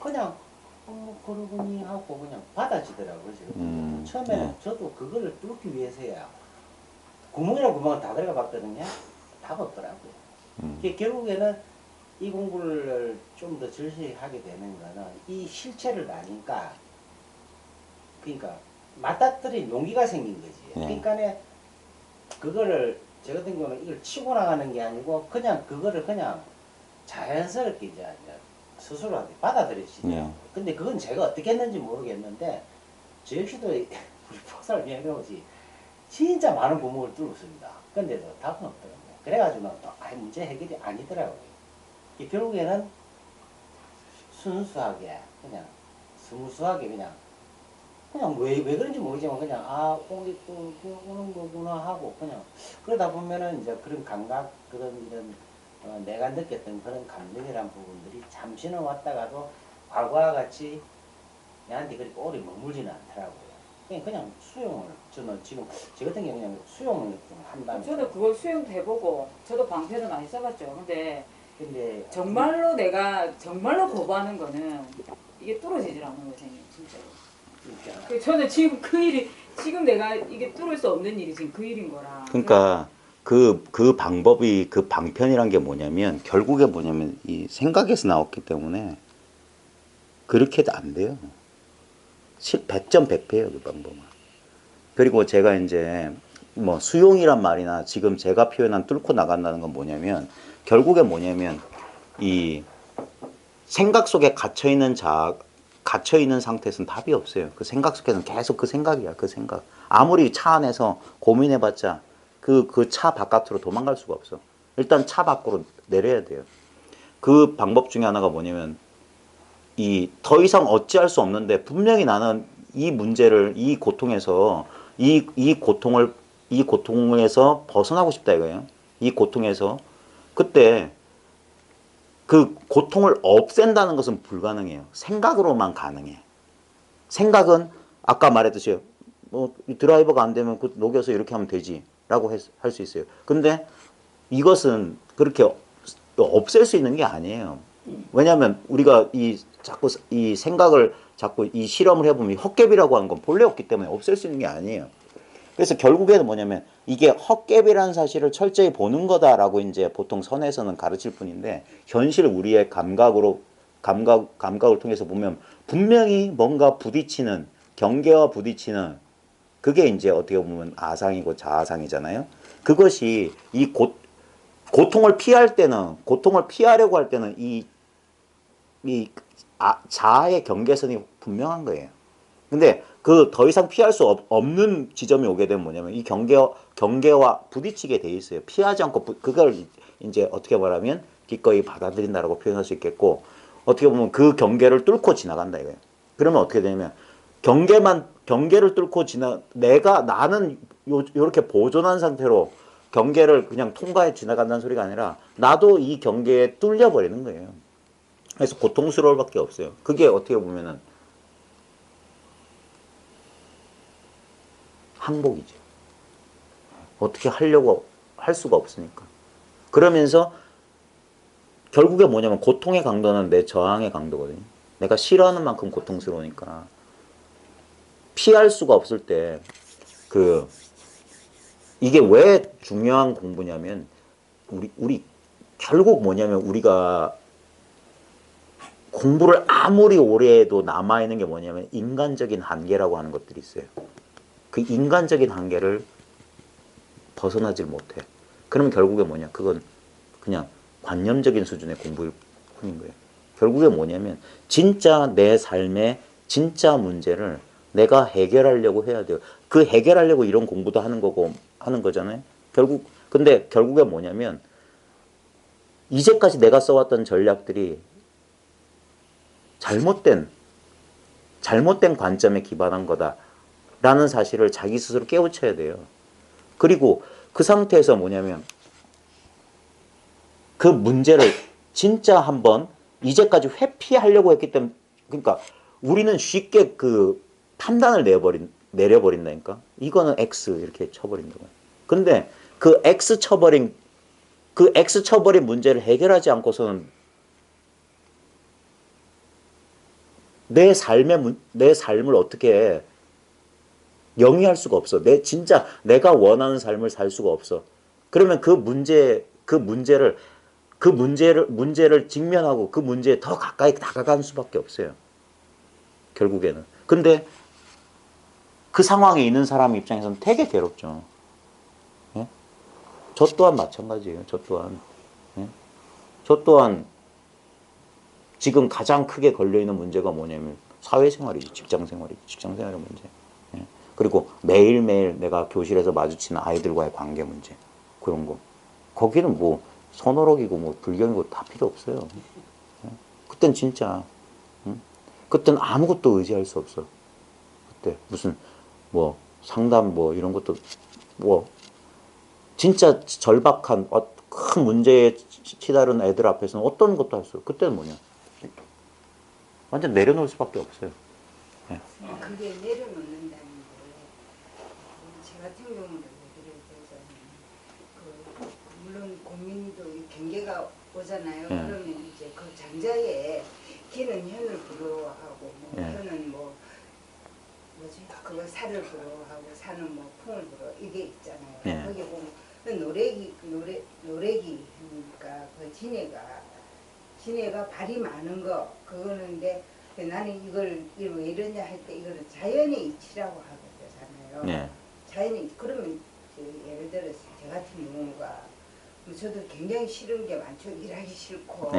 그냥 그러더니 하고 그냥 받아지더라고요. 지금. 처음에는 네. 저도 그거를 뚫기 위해서야 구멍이랑 구멍을 다 들어가 봤거든요. 답 없더라고요. 이게 결국에는 이 공부를 좀 더 절실히 하게 되는 거는 이 실체를 아니까 그러니까 맞닥뜨린 용기가 생긴 거지. 그러니까 그거를 저 같은 경우는 이걸 치고 나가는 게 아니고 그냥 그거를 그냥 자연스럽게 이제 스스로한테 받아들이시죠. 근데 그건 제가 어떻게 했는지 모르겠는데 저 역시도 우리 폭살 미행해보지 진짜 많은 구멍을 뚫었습니다. 근데도 답은 없더라고요. 그래가지고는 또 문제 해결이 아니더라고요. 결국에는 순수하게 그냥 스무스하게 그냥 왜 그런지 모르지만 그냥 오늘 오는 거구나 하고 그냥 그러다 보면은 이제 그런 감각 그런 이런 내가 느꼈던 그런 감정이란 부분들이 잠시는 왔다가도 과거와 같이 내한테 그렇게 오래 머물지는 않더라고요. 그냥 수용을 저는 지금 저 같은 경우 그냥 수용을 좀 한다는. 저도 그걸 수용도 해보고 저도 방패도 많이 써봤죠. 근데 정말로 내가 정말로 거부하는 거는 이게 뚫어지질 않는 거예요, 진짜로. 그러니까. 저는 지금 그 일이 지금 내가 이게 뚫을 수 없는 일이 지금 그 일인 거라. 그러니까 그 방법이 그 방편이란 게 뭐냐면 결국에 뭐냐면 이 생각에서 나왔기 때문에 그렇게도 안 돼요. 100점 100패예요, 그 방법은. 그리고 제가 이제 뭐 수용이란 말이나 지금 제가 표현한 뚫고 나간다는 건 뭐냐면 결국에 뭐냐면 이 생각 속에 갇혀 있는 상태에서는 답이 없어요. 그 생각 속에는 계속 그 생각이야, 그 생각. 아무리 차 안에서 고민해봤자 그 차 바깥으로 도망갈 수가 없어. 일단 차 밖으로 내려야 돼요. 그 방법 중에 하나가 뭐냐면 더 이상 어찌할 수 없는데 분명히 나는 이 문제를 이 고통에서 이 고통에서 벗어나고 싶다 이거예요. 이 고통에서 그때 그 고통을 없앤다는 것은 불가능해요. 생각으로만 가능해. 생각은 아까 말했듯이 뭐 드라이버가 안 되면 그 녹여서 이렇게 하면 되지라고 할 수 있어요. 근데 이것은 그렇게 없앨 수 있는 게 아니에요. 왜냐하면 우리가 자꾸 이 생각을 자꾸 이 실험을 해보면 헛개비라고 하는 건 본래 없기 때문에 없앨 수 있는 게 아니에요. 그래서 결국에는 뭐냐면 이게 헛개비라는 사실을 철저히 보는 거다라고 이제 보통 선에서는 가르칠 뿐인데 현실 우리의 감각을 통해서 보면 분명히 뭔가 부딪히는 경계와 부딪히는 그게 이제 어떻게 보면 아상이고 자아상이잖아요. 그것이 고통을 피하려고 할 때는 자아의 경계선이 분명한 거예요. 근데 그 더 이상 피할 수 없는 지점이 오게 되면 뭐냐면 이 경계와 부딪히게 돼 있어요. 피하지 않고 그걸 이제 어떻게 말하면 기꺼이 받아들인다라고 표현할 수 있겠고 어떻게 보면 그 경계를 뚫고 지나간다 이거예요. 그러면 어떻게 되냐면 경계만 경계를 뚫고 나는 요렇게 보존한 상태로 경계를 그냥 통과해 지나간다는 소리가 아니라 나도 이 경계에 뚫려 버리는 거예요. 그래서 고통스러울 밖에 없어요. 그게 어떻게 보면은 항복이죠. 어떻게 하려고 할 수가 없으니까. 그러면서 결국에 뭐냐면 고통의 강도는 내 저항의 강도거든요. 내가 싫어하는 만큼 고통스러우니까 피할 수가 없을 때 이게 왜 중요한 공부냐면 우리 결국 뭐냐면 우리가 공부를 아무리 오래 해도 남아있는 게 뭐냐면 인간적인 한계라고 하는 것들이 있어요. 그 인간적인 한계를 벗어나질 못해. 그러면 결국에 뭐냐? 그건 그냥 관념적인 수준의 공부일 뿐인 거예요. 결국에 뭐냐면 진짜 내 삶의 진짜 문제를 내가 해결하려고 해야 돼요. 그 해결하려고 이런 공부도 하는 거잖아요. 근데 결국에 뭐냐면 이제까지 내가 써왔던 전략들이 잘못된 관점에 기반한 거다라는 사실을 자기 스스로 깨우쳐야 돼요. 그리고 그 상태에서 뭐냐면 그 문제를 진짜 한번 이제까지 회피하려고 했기 때문에 그러니까 우리는 쉽게 그 판단을 내려버린다니까. 이거는 X 이렇게 쳐버린다고요. 근데 그 X 쳐버린 문제를 해결하지 않고서는 내 삶을 어떻게 영위할 수가 없어. 진짜 내가 원하는 삶을 살 수가 없어. 그러면 그 문제를 직면하고 그 문제에 더 가까이 다가가는 수밖에 없어요. 결국에는. 근데 그 상황에 있는 사람 입장에서는 되게 괴롭죠. 예? 저 또한 마찬가지예요. 저 또한. 예? 저 또한 지금 가장 크게 걸려있는 문제가 뭐냐면 사회생활이지. 직장생활의 문제. 예? 그리고 매일매일 내가 교실에서 마주치는 아이들과의 관계 문제. 그런 거. 거기는 뭐 선어록이고 뭐 불경이고 다 필요 없어요. 예? 그땐 진짜 그땐 아무것도 의지할 수 없어. 그때 무슨 뭐 상담 뭐 이런 것도 뭐 진짜 절박한 큰 문제에 치달은 애들 앞에서는 어떤 것도 할 수 없어. 그때는 뭐냐? 완전 내려놓을 수밖에 없어요. 예. 그게 내려놓는다는 게, 제 같은 경우는 얘기를 드리자면, 물론 고민도 경계가 오잖아요. 그러면 이제 그 장자에 걔는 현을 부러워하고, 뭐 현은 그거 살을 부러워하고, 사는 뭐 풍을 부러워, 이게 있잖아요. 거기 보면 노래기 하니까 그 지네가 발이 많은 거 그거는데 나는 이걸 왜 이러냐 할 때 이거는 자연의 이치라고 하거든요. 네. 자연의 그러면 예를 들어서 저 같은 경우가 저도 굉장히 싫은 게 많죠. 일하기 싫고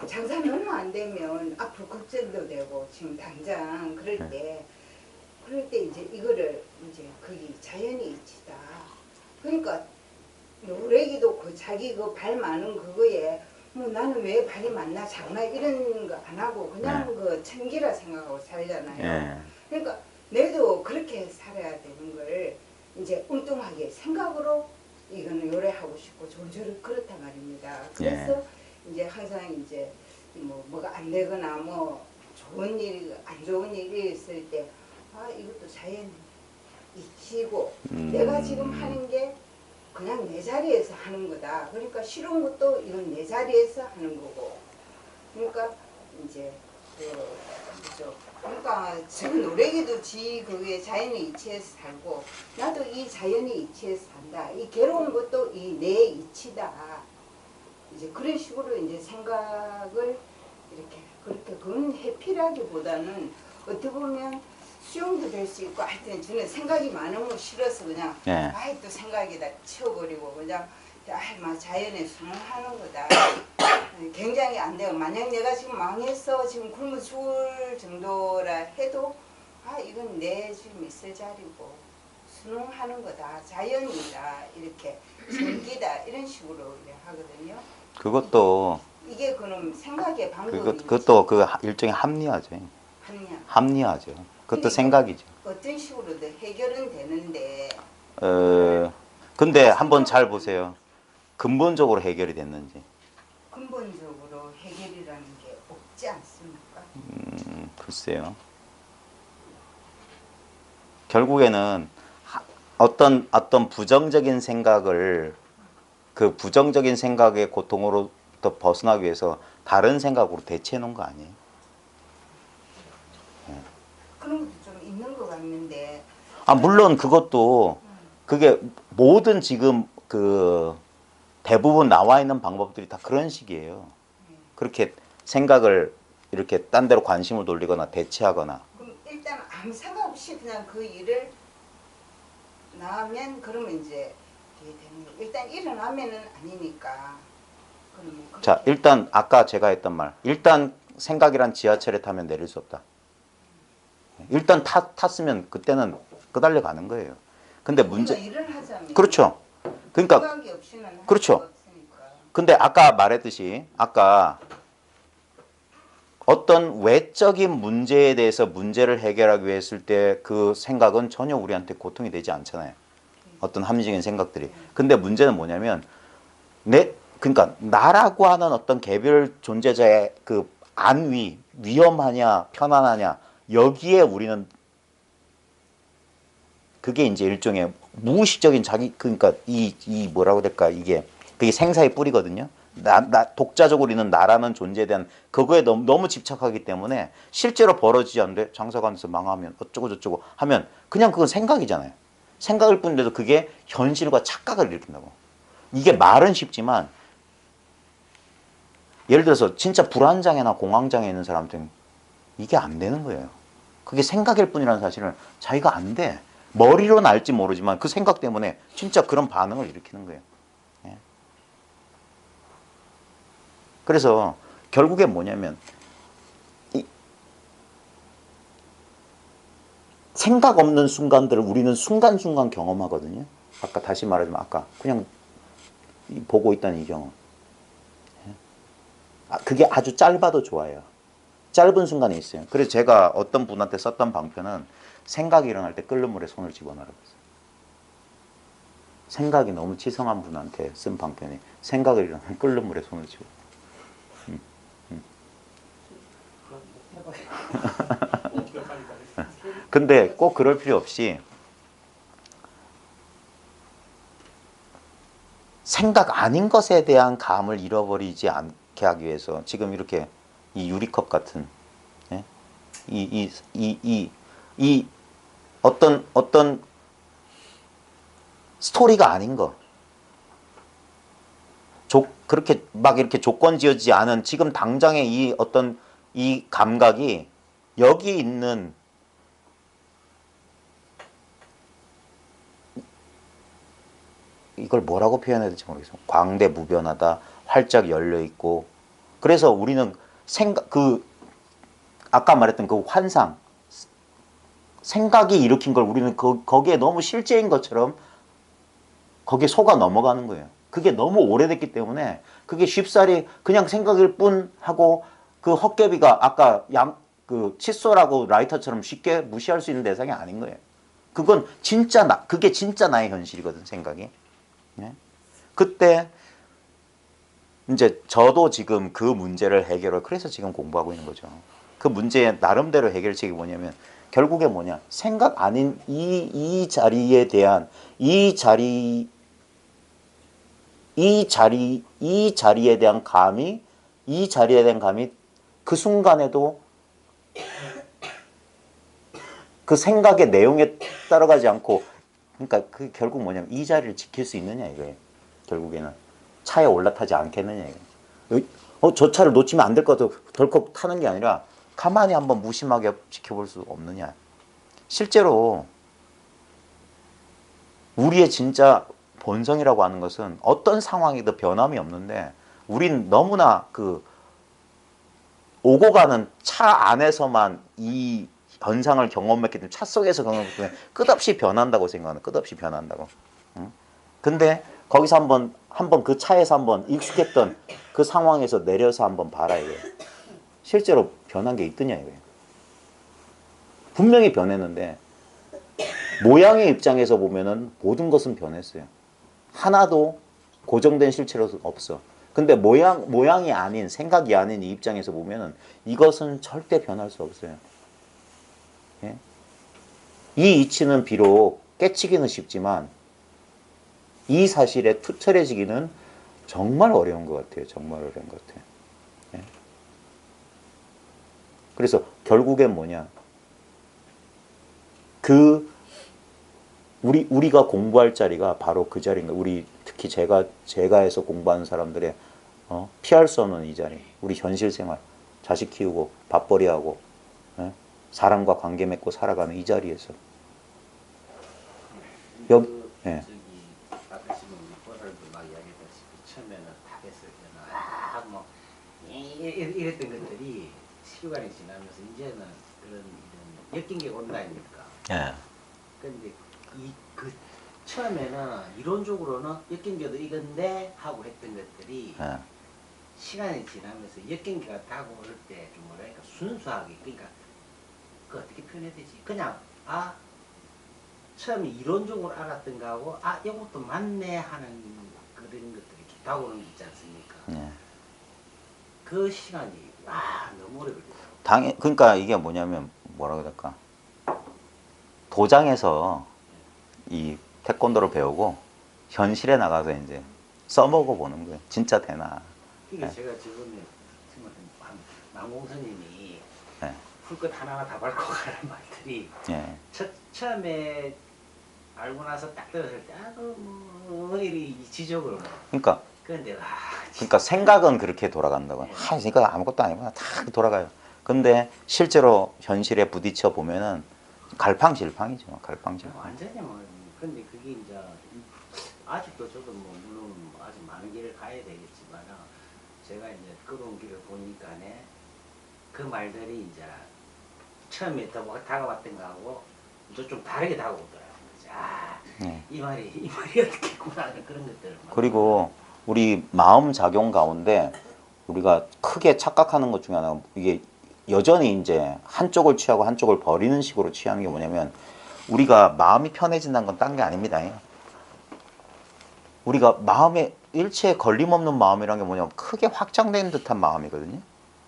장사 너무 안 되면 앞으로 걱정도 되고 지금 당장 그럴 때 이제 이거를 이제 그게 자연의 이치다. 그러니까 노래기도 자기 그 발 많은 그거에 뭐 나는 왜 발이 많나 작나 이런 거 안 하고 그냥 그 천기라 생각하고 살잖아요. 그러니까 내도 그렇게 살아야 되는 걸 이제 엉뚱하게 생각으로 이거는 요래하고 싶고 존재를 그렇단 말입니다. 그래서 이제 항상 이제 뭐가 안 되거나 뭐 좋은 일, 안 좋은 일이 있을 때 이것도 자연 이치고 내가 지금 하는 게 그냥 내 자리에서 하는 거다. 그러니까 싫은 것도 이건 내 자리에서 하는 거고. 그러니까 이제 그러니까 지금 노래기도 그게 자연의 이치에서 살고 나도 이 자연의 이치에서 산다. 이 괴로운 것도 이 내 이치다. 이제 그런 식으로 이제 생각을 그렇게 그건 해피라기보다는 어떻게 보면 수용도 될 수 있고 하여튼 저는 생각이 많으면 싫어서 그냥 아이 또 생각이다 치워버리고 그냥 막 자연에 순응하는 거다. 굉장히 안 돼요. 만약 내가 지금 망해서 지금 굶어 죽을 정도라 해도 이건 내 지금 있을 자리고 순응하는 거다. 자연이다. 이렇게 전기다. 이런 식으로 하거든요. 그것도 이게 그럼 생각의 방법이 그것도 그 일종의 합리화죠. 합리화. 합리화죠. 그것도 그러니까. 생각이죠. 어떤 식으로든 해결은 되는데 근데 한번 잘 보세요. 근본적으로 해결이 됐는지. 근본적으로 해결이라는 게 없지 않습니까? 글쎄요. 결국에는 어떤 부정적인 생각을 그 부정적인 생각의 고통으로부터 벗어나기 위해서 다른 생각으로 대체해 놓은 거 아니에요? 그런 것도 좀 있는 것 같는데 물론 그것도 그게 모든 지금 그 대부분 나와 있는 방법들이 다 그런 식이에요. 그렇게 생각을 이렇게 딴 데로 관심을 돌리거나 대체하거나. 그럼 일단 아무 생각 없이 그냥 그 일을 나면 그러면 이제 이게 되는 거예요. 일단 일어나면은 아니니까. 그러면 자, 그렇게 일단 아까 제가 했던 말. 일단 생각이란 지하철에 타면 내릴 수 없다. 일단 탔으면 그때는 끄달려 가는 거예요. 근데 우리가 문제 일을 하자면 그렇죠. 그러니까 생각이 없이는 할 그렇죠. 수가 없으니까. 근데 아까 말했듯이 아까 어떤 외적인 문제에 대해서 문제를 해결하기 위해 했을 때 그 생각은 전혀 우리한테 고통이 되지 않잖아요. 어떤 합리적인 생각들이. 근데 문제는 뭐냐면 그러니까 나라고 하는 어떤 개별 존재자의 그 안위, 위험하냐, 편안하냐 여기에 우리는 그게 이제 일종의 무의식적인 그러니까 이 뭐라고 될까 이게 그게 생사의 뿌리거든요. 독자적으로 있는 나라는 존재에 대한 그거에 너무 집착하기 때문에 실제로 벌어지지 않는데 장사가 안 돼서 망하면 어쩌고 저쩌고 하면 그냥 그건 생각이잖아요. 생각일 뿐인데도 그게 현실과 착각을 일으킨다고. 이게 말은 쉽지만 예를 들어서 진짜 불안장애나 공황장애 있는 사람한테는 이게 안 되는 거예요. 그게 생각일 뿐이라는 사실을 자기가 안 돼. 머리로는 알지 모르지만 그 생각 때문에 진짜 그런 반응을 일으키는 거예요. 예. 그래서 결국에 뭐냐면 생각 없는 순간들을 우리는 순간순간 경험하거든요. 아까 다시 말하지만 아까 그냥 보고 있다는 이 경험. 그게 아주 짧아도 좋아요. 짧은 순간에 있어요. 그래서 제가 어떤 분한테 썼던 방편은 생각이 일어날 때 끓는 물에 손을 집어넣으라고 했어요. 생각이 너무 치성한 분한테 쓴 방편이 생각이 일어날 때 끓는 물에 손을 집어. 근데 꼭 그럴 필요 없이 생각 아닌 것에 대한 감을 잃어버리지 않게 하기 위해서 지금 이렇게 이 유리컵 같은 예? 이 어떤 스토리가 아닌 거 그렇게 막 이렇게 조건 지어지지 않은 지금 당장의 이 어떤 이 감각이 여기 있는 이걸 뭐라고 표현해야 될지 모르겠어요. 광대무변하다, 활짝 열려 있고. 그래서 우리는 아까 말했던 그 환상, 생각이 일으킨 걸 우리는 거기에 너무 실제인 것처럼 거기에 속아 넘어가는 거예요. 그게 너무 오래됐기 때문에 그게 쉽사리 그냥 생각일 뿐 하고 그 헛개비가 아까 그 칫솔하고 라이터처럼 쉽게 무시할 수 있는 대상이 아닌 거예요. 그게 진짜 나의 현실이거든, 생각이. 네? 그때 이제 저도 지금 그 문제를 그래서 지금 공부하고 있는 거죠. 그 문제의 나름대로 해결책이 뭐냐면 결국에 뭐냐 생각 아닌 이 자리에 대한 이 자리에 대한 감이 그 순간에도 그 생각의 내용에 따라가지 않고 그러니까 그 결국 뭐냐면 이 자리를 지킬 수 있느냐 이거예요. 결국에는 차에 올라타지 않겠느냐 이거예요. 저 차를 놓치면 안 될 것 같아서 덜컥 타는 게 아니라 가만히 한번 무심하게 지켜볼 수 없느냐. 실제로 우리의 진짜 본성이라고 하는 것은 어떤 상황에도 변함이 없는데 우린 너무나 그 오고 가는 차 안에서만 이 현상을 경험했기 때문에 차 속에서 경험했기 때문에 끝없이 변한다고 생각하는 끝없이 변한다고. 응? 근데 거기서 한번 그 차에서 한번 익숙했던 그 상황에서 내려서 한번 봐라 이거예요. 실제로 변한 게 있더냐 이거예요. 분명히 변했는데 모양의 입장에서 보면은 모든 것은 변했어요. 하나도 고정된 실체로 없어. 근데 모양이 아닌, 생각이 아닌 이 입장에서 보면은 이것은 절대 변할 수 없어요. 예? 이 이치는 비록 깨치기는 쉽지만 이 사실에 투철해지기는 정말 어려운 것 같아요. 정말 어려운 것 같아요. 예? 그래서 결국엔 뭐냐? 우리가 공부할 자리가 바로 그 자리인 거예요. 우리 특히 제가 해서 공부하는 사람들의 피할 수 없는 이 자리. 우리 현실 생활, 자식 키우고 밥벌이하고 사람과 관계 맺고 살아가는 이 자리에서 예. 저기 아까 지금 리포터도 막 이야기했다시피 처음에는 탑했을 때는 뭐 이랬던 것들이 시간이 지나면서 이제는 그런 이런 엮인 게 온다니까. 예. 근데 그 처음에는 이론적으로는 엮인 게도 이건데 하고 했던 것들이 예. 시간이 지나면서 엮인 게가 다가올 때 좀 뭐랄까 순수하게 그러니까 그 어떻게 표현해야 되지? 그냥 처음에 이론적으로 알았던 거하고 이것도 맞네 하는 그런 것들이 다가오는 게 있지 않습니까? 예. 그 시간이 너무 오래 걸리더라고요. 그러니까 이게 뭐냐면 뭐라고 해야 될까? 도장에서 이 태권도를 배우고 현실에 나가서 이제 써먹어 보는 거예요. 진짜 되나? 그게 예. 제가 저번에 만공선님이 예. 풀끝 하나하나 다 밟고 가는 말들이 예. 처음에 알고 나서 딱 들었을 때 이리 지적으로 그러니까 근데 생각은 그렇게 돌아간다고. 그러니까 아무것도 아니구나. 다 돌아가요. 근데 실제로 현실에 부딪혀 보면은 갈팡질팡이죠. 갈팡질팡. 완전히 뭐 근데 그게 이제 아직도 저도 뭐 물론 아직 많은 길을 가야 되겠지만 제가 이제 그런 길을 보니까네 그 말들이 이제 처음에 더 다가왔던 거하고 이제 좀 다르게 다가오더라고요. 네. 이 말이 어떻게 있구나 하는 그런 것들을 그리고 우리 마음 작용 가운데 우리가 크게 착각하는 것 중에 하나가 이게 여전히 이제 한쪽을 취하고 한쪽을 버리는 식으로 취하는 게 뭐냐면 우리가 마음이 편해진다는 건 딴 게 아닙니다. 우리가 마음에 일체에 걸림없는 마음이란 게 뭐냐면 크게 확장된 듯한 마음이거든요.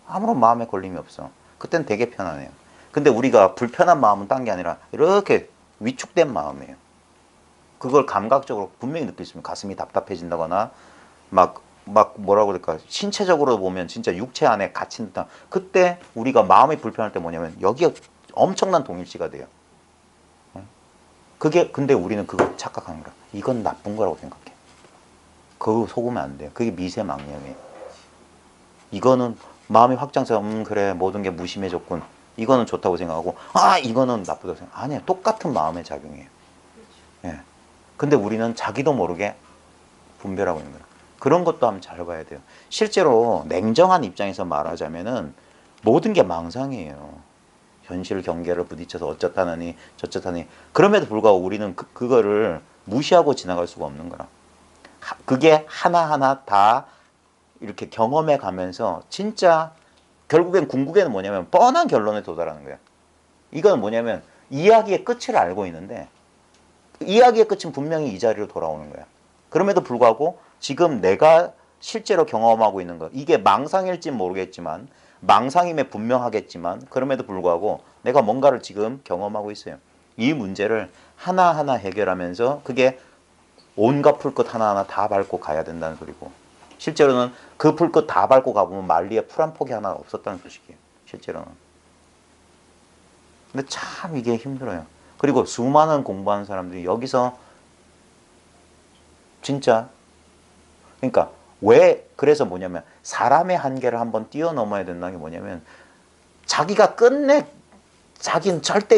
아무런 마음에 걸림이 없어. 그땐 되게 편하네요. 근데 우리가 불편한 마음은 딴 게 아니라 이렇게 위축된 마음이에요. 그걸 감각적으로 분명히 느낄 수 있습니다. 가슴이 답답해진다거나 막 뭐라고 그럴까 신체적으로 보면 진짜 육체 안에 갇힌 듯한 그때 우리가 마음이 불편할 때 뭐냐면 여기에 엄청난 동일시가 돼요. 그게 근데 우리는 그걸 착각하는 거야. 이건 나쁜 거라고 생각해. 그거 속으면 안 돼요. 그게 미세망념이에요. 이거는 마음이 확장해서 그래 모든 게 무심해졌군. 이거는 좋다고 생각하고 이거는 나쁘다고 생각. 아니에요. 똑같은 마음의 작용이에요. 예. 근데 우리는 자기도 모르게 분별하고 있는 거예요. 그런 것도 한번 잘 봐야 돼요. 실제로 냉정한 입장에서 말하자면은 모든 게 망상이에요. 현실 경계를 부딪혀서 어쩌다느니 저쩌다니 그럼에도 불구하고 우리는 그거를 무시하고 지나갈 수가 없는 거라. 그게 하나하나 다 이렇게 경험해 가면서 진짜 결국엔 궁극에는 뭐냐면 뻔한 결론에 도달하는 거예요. 이건 뭐냐면 이야기의 끝을 알고 있는데 이야기의 끝은 분명히 이 자리로 돌아오는 거야. 그럼에도 불구하고 지금 내가 실제로 경험하고 있는 거 이게 망상일진 모르겠지만 망상임에 분명하겠지만 그럼에도 불구하고 내가 뭔가를 지금 경험하고 있어요. 이 문제를 하나하나 해결하면서 그게 온갖 풀끝 하나하나 다 밟고 가야 된다는 소리고 실제로는 그 풀끝 다 밟고 가보면 만리에 풀 한 폭이 하나 없었다는 소식이에요. 실제로는. 근데 참 이게 힘들어요. 그리고 수많은 공부하는 사람들이 여기서 진짜 그러니까 왜 그래서 뭐냐면 사람의 한계를 한번 뛰어넘어야 된다는 게 뭐냐면 자기가 끝내 자기는 절대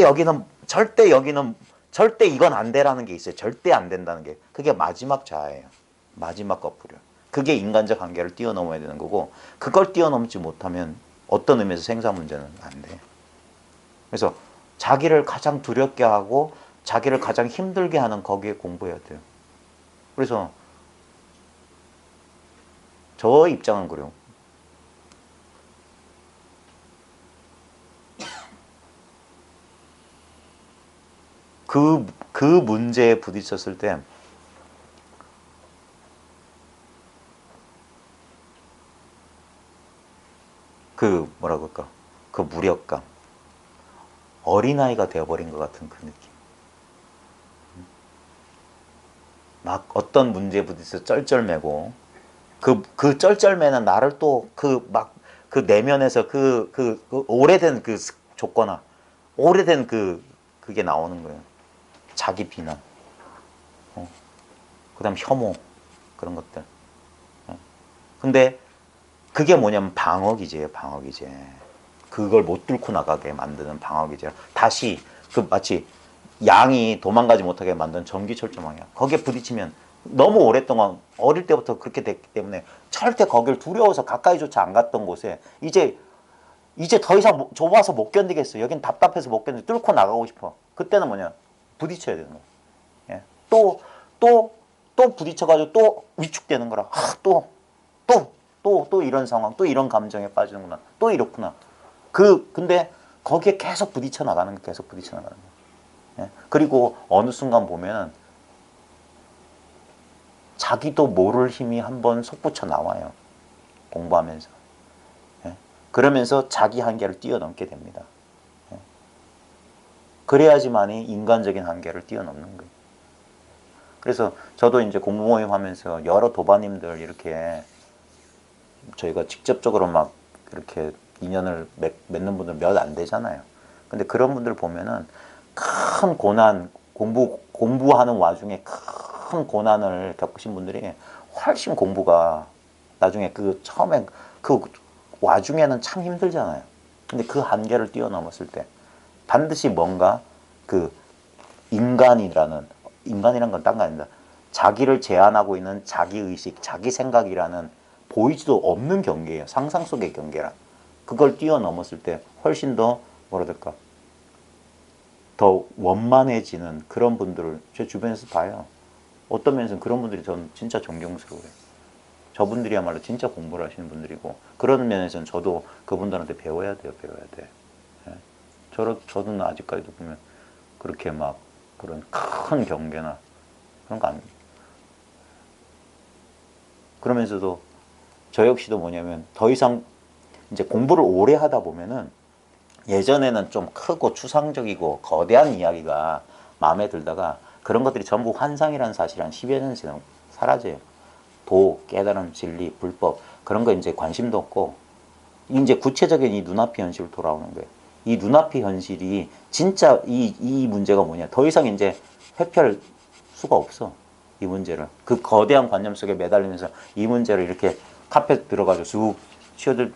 이건 안 돼라는 게 있어요. 절대 안 된다는 게 그게 마지막 자아예요. 마지막 거풀이요. 그게 인간적 한계를 뛰어넘어야 되는 거고 그걸 뛰어넘지 못하면 어떤 의미에서 생사 문제는 안 돼. 그래서 자기를 가장 두렵게 하고 자기를 가장 힘들게 하는 거기에 공부해야 돼요. 그래서 저 입장은 그래요. 그 문제에 부딪혔을 때 그 뭐라고 할까? 그 무력감. 어린아이가 되어버린 것 같은 그 느낌. 막 어떤 문제에 부딪혀 쩔쩔매고 그 쩔쩔매는 나를 또 그 내면에서 그 오래된 그 조건화, 오래된 그게 나오는 거예요. 자기 비난, 그다음 혐오 그런 것들. 근데 그게 뭐냐면 방어기제예요, 방어기제. 그걸 못 뚫고 나가게 만드는 방어기제. 다시 그 마치 양이 도망가지 못하게 만든 전기철조망이야. 거기에 부딪히면 너무 오랫동안 어릴 때부터 그렇게 됐기 때문에 절대 거길 두려워서 가까이조차 안 갔던 곳에 이제 더 이상 좁아서 못 견디겠어. 여긴 답답해서 못 견디. 뚫고 나가고 싶어. 그때는 뭐냐? 부딪혀야 되는 거야. 예. 또 부딪혀가지고 또 위축되는 거라. 또 이런 상황, 또 이런 감정에 빠지는구나. 또 이렇구나. 근데 거기에 계속 부딪혀 나가는 거, 계속 부딪혀 나가는 거. 예. 그리고 어느 순간 보면 자기도 모를 힘이 한번 솟구쳐 나와요. 공부하면서. 예. 그러면서 자기 한계를 뛰어넘게 됩니다. 예. 그래야지만이 인간적인 한계를 뛰어넘는 거예요. 그래서 저도 이제 공부 모임 하면서 여러 도반님들 이렇게 저희가 직접적으로 막 이렇게 인연을 맺는 분들 몇 안 되잖아요. 근데 그런 분들 보면은 큰 고난, 공부하는 와중에 큰 고난을 겪으신 분들이 훨씬 공부가 나중에 처음에 그 와중에는 참 힘들잖아요. 근데 그 한계를 뛰어넘었을 때 반드시 뭔가 그 인간이란 건 딴 거 아닙니다. 자기를 제한하고 있는 자기의식, 자기 생각이라는 보이지도 없는 경계예요. 상상 속의 경계라. 그걸 뛰어넘었을 때 훨씬 더 뭐라 될까? 더 원만해지는 그런 분들을 제 주변에서 봐요. 어떤 면에서는 그런 분들이 저는 진짜 존경스러워요. 저분들이야말로 진짜 공부를 하시는 분들이고 그런 면에서는 저도 그분들한테 배워야 돼요. 배워야 돼. 예. 저는 아직까지도 보면 그렇게 막 그런 큰 경계나 그런 거 안. 그러면서도 저 역시도 뭐냐면 더 이상 이제 공부를 오래 하다 보면은 예전에는 좀 크고 추상적이고 거대한 이야기가 마음에 들다가 그런 것들이 전부 환상이라는 사실이 한 10여 년 지나면 사라져요. 도, 깨달음, 진리, 불법 그런 거 이제 관심도 없고 이제 구체적인 이 눈앞의 현실로 돌아오는 거예요. 이 눈앞의 현실이 진짜 이 문제가 뭐냐. 더 이상 이제 회피할 수가 없어. 이 문제를. 그 거대한 관념 속에 매달리면서 이 문제를 이렇게 카페 들어가지고 쑥 치어들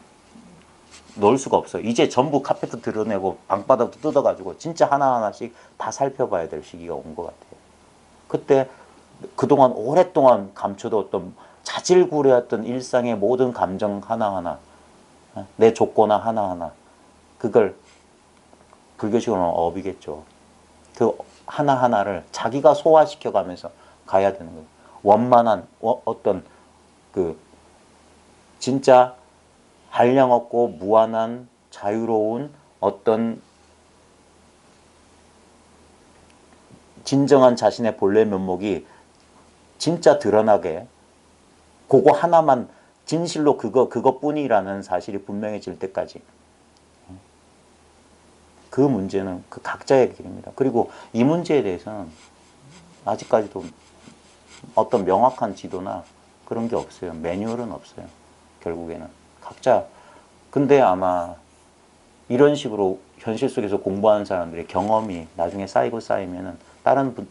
놓을 수가 없어. 이제 전부 카페트 드러내고 방바닥도 뜯어가지고 진짜 하나하나씩 다 살펴봐야 될 시기가 온 것 같아요. 그때 그동안 오랫동안 감춰뒀던 자질구레했던 일상의 모든 감정 하나하나 내 조건화 하나하나 그걸 불교식으로는 업이겠죠. 그 하나하나를 자기가 소화시켜가면서 가야 되는 거예요. 원만한 어떤 그 진짜 한량없고 무한한 자유로운 어떤 진정한 자신의 본래 면목이 진짜 드러나게 그거 하나만 진실로 그것뿐이라는 사실이 분명해질 때까지 그 문제는 그 각자의 길입니다. 그리고 이 문제에 대해서는 아직까지도 어떤 명확한 지도나 그런 게 없어요. 매뉴얼은 없어요. 결국에는 각자. 근데 아마 이런 식으로 현실 속에서 공부하는 사람들의 경험이 나중에 쌓이면은 다른 분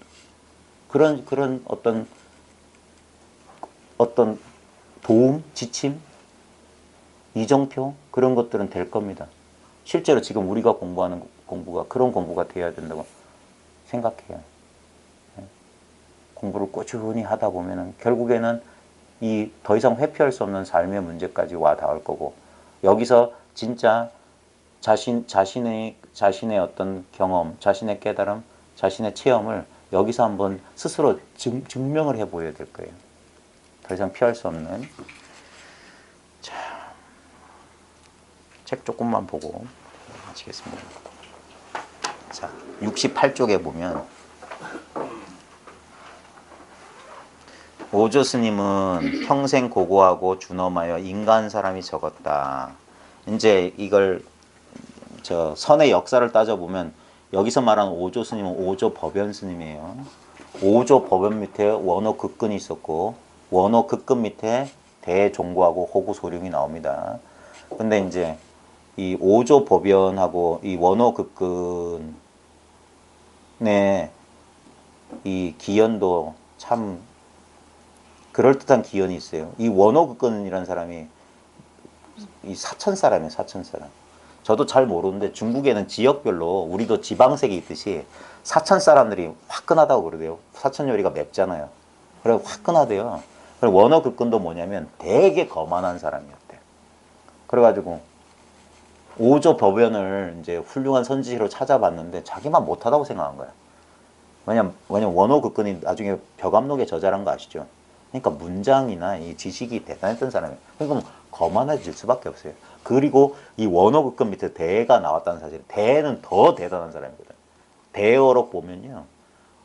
그런 어떤 도움, 지침, 이정표 그런 것들은 될 겁니다. 실제로 지금 우리가 공부하는 공부가 그런 공부가 되어야 된다고 생각해요. 공부를 꾸준히 하다 보면은 결국에는 이 더 이상 회피할 수 없는 삶의 문제까지 와 닿을 거고 여기서 진짜 자신의 어떤 경험, 자신의 깨달음, 자신의 체험을 여기서 한번 스스로 증명을 해 보여야 될 거예요. 더 이상 피할 수 없는. 자, 책 조금만 보고 마치겠습니다. 자, 68쪽에 보면 오조 스님은 평생 고고하고 준엄하여 인간 사람이 적었다. 이제 이걸 저 선의 역사를 따져보면 여기서 말하는 오조 스님은 오조 법연 스님이에요. 오조 법연 밑에 원호 극근이 있었고 원호 극근 밑에 대종고하고 호구 소룡이 나옵니다. 근데 이제 이 오조 법연하고 이 원호 극근의 이 기연도 참 그럴듯한 기연이 있어요. 이 원호 극근이라는 사람이 이 사천 사람이에요. 사천 사람. 저도 잘 모르는데 중국에는 지역별로 우리도 지방색이 있듯이 사천 사람들이 화끈하다고 그러대요. 사천 요리가 맵잖아요. 그래 화끈하대요. 그리고 원어 극근도 뭐냐면 되게 거만한 사람이었대. 그래가지고 오조 법연을 이제 훌륭한 선지시로 찾아봤는데 자기만 못하다고 생각한 거야. 왜냐면 원어 극근이 나중에 벼감록에 저자란 거 아시죠? 그러니까 문장이나 이 지식이 대단했던 사람이에요. 그러니까 뭐 거만해질 수밖에 없어요. 그리고 이 원어 극근 밑에 대가 나왔다는 사실, 대는 더 대단한 사람이거든. 대어록 보면요,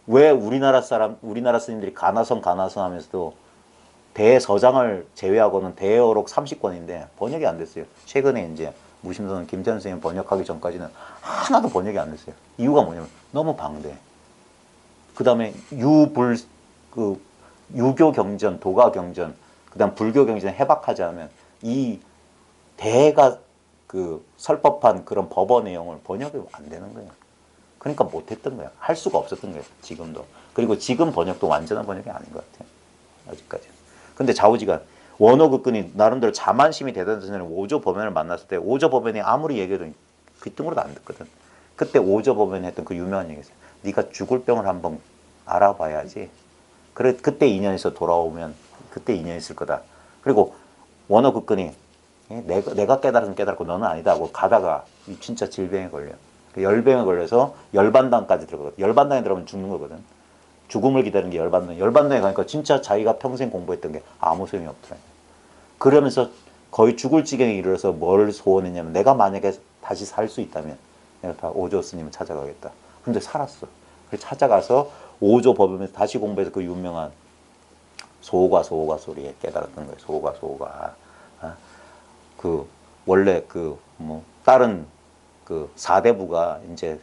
왜 우리나라 스님들이 가나선 하면서도 대서장을 제외하고는 대어록 30권인데 번역이 안 됐어요. 최근에 이제 무심선 김태현 선생님 번역하기 전까지는 하나도 번역이 안 됐어요. 이유가 뭐냐면 너무 방대. 그 다음에 유교 경전, 도가 경전, 그 다음 불교 경전 해박하지 않으면 이 대가 그 설법한 그런 법어 내용을 번역이 안 되는 거예요. 그러니까 못했던 거야. 할 수가 없었던 거예요. 지금도. 그리고 지금 번역도 완전한 번역이 아닌 것 같아요. 아직까지. 근데 좌우지간 원어 극근이 나름대로 자만심이 대단한 사람이 오조 법연을 만났을 때 오조 법연이 아무리 얘기해도 귀등으로도 안 듣거든. 그때 오조 법연이 했던 그 유명한 얘기 있어요. 네가 죽을 병을 한번 알아봐야지. 그래 그때 인연에서 돌아오면 그때 인연이 있을 거다. 그리고 원어 극근이 내가 깨달으면 깨달고 너는 아니다 하고 가다가 진짜 질병에 걸려. 열병에 걸려서 열반당까지 들어가거든. 열반당에 들어가면 죽는 거거든. 죽음을 기다리는 게 열반당. 열반당에 가니까 진짜 자기가 평생 공부했던 게 아무 소용이 없더라. 그러면서 거의 죽을 지경에 이르러서 뭘 소원했냐면 내가 만약에 다시 살 수 있다면 내가 다 오조 스님을 찾아가겠다. 근데 살았어. 그래서 찾아가서 오조 법연에서 다시 공부해서 그 유명한 소가 소리에 깨달았던 거예요. 소가. 그 원래 다른 그 사대부가 이제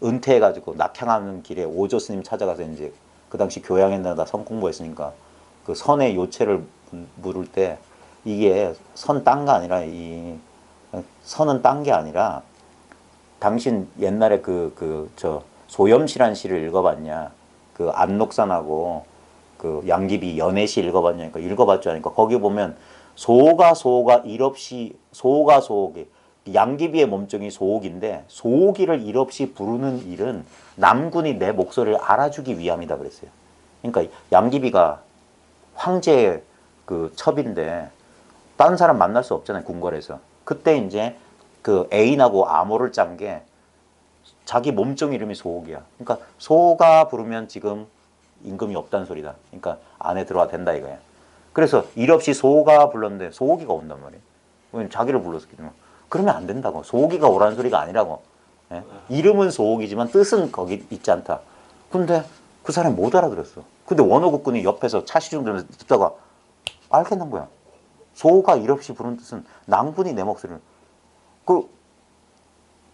은퇴해가지고 낙향하는 길에 오조 스님 찾아가서 이제 그 당시 교양에다가 선 공부했으니까 그 선의 요체를 물을 때 이게 선 딴 거 아니라 선은 딴 게 아니라 당신 옛날에 저 소염시란 시를 읽어봤냐? 그 안록산하고 그 양귀비 연애시 읽어봤냐니까 읽어봤죠 하니까 거기 보면 소가 일없이 소옥이 양귀비의 몸종이 소옥인데 소옥이를 일없이 부르는 일은 남군이 내 목소리를 알아주기 위함이다 그랬어요. 그러니까 양귀비가 황제의 그 첩인데 다른 사람 만날 수 없잖아요. 궁궐에서. 그때 이제 그 애인하고 암호를 짠 게 자기 몸종 이름이 소옥이야. 그러니까 소가 부르면 지금 임금이 없다는 소리다. 그러니까 안에 들어와 된다 이거야. 그래서 일 없이 소가 불렀는데 소옥이가 온단 말이에요. 왜냐면 자기를 불렀기 때문에. 그러면 안 된다고. 소옥이가 오라는 소리가 아니라고. 예? 이름은 소옥이지만 뜻은 거기 있지 않다. 근데 그 사람이 못 알아들었어. 근데 원호국군이 옆에서 차시중 들면서 듣다가 알겠는 거야. 소가 일 없이 부르는 뜻은 남군이 내 목소리를.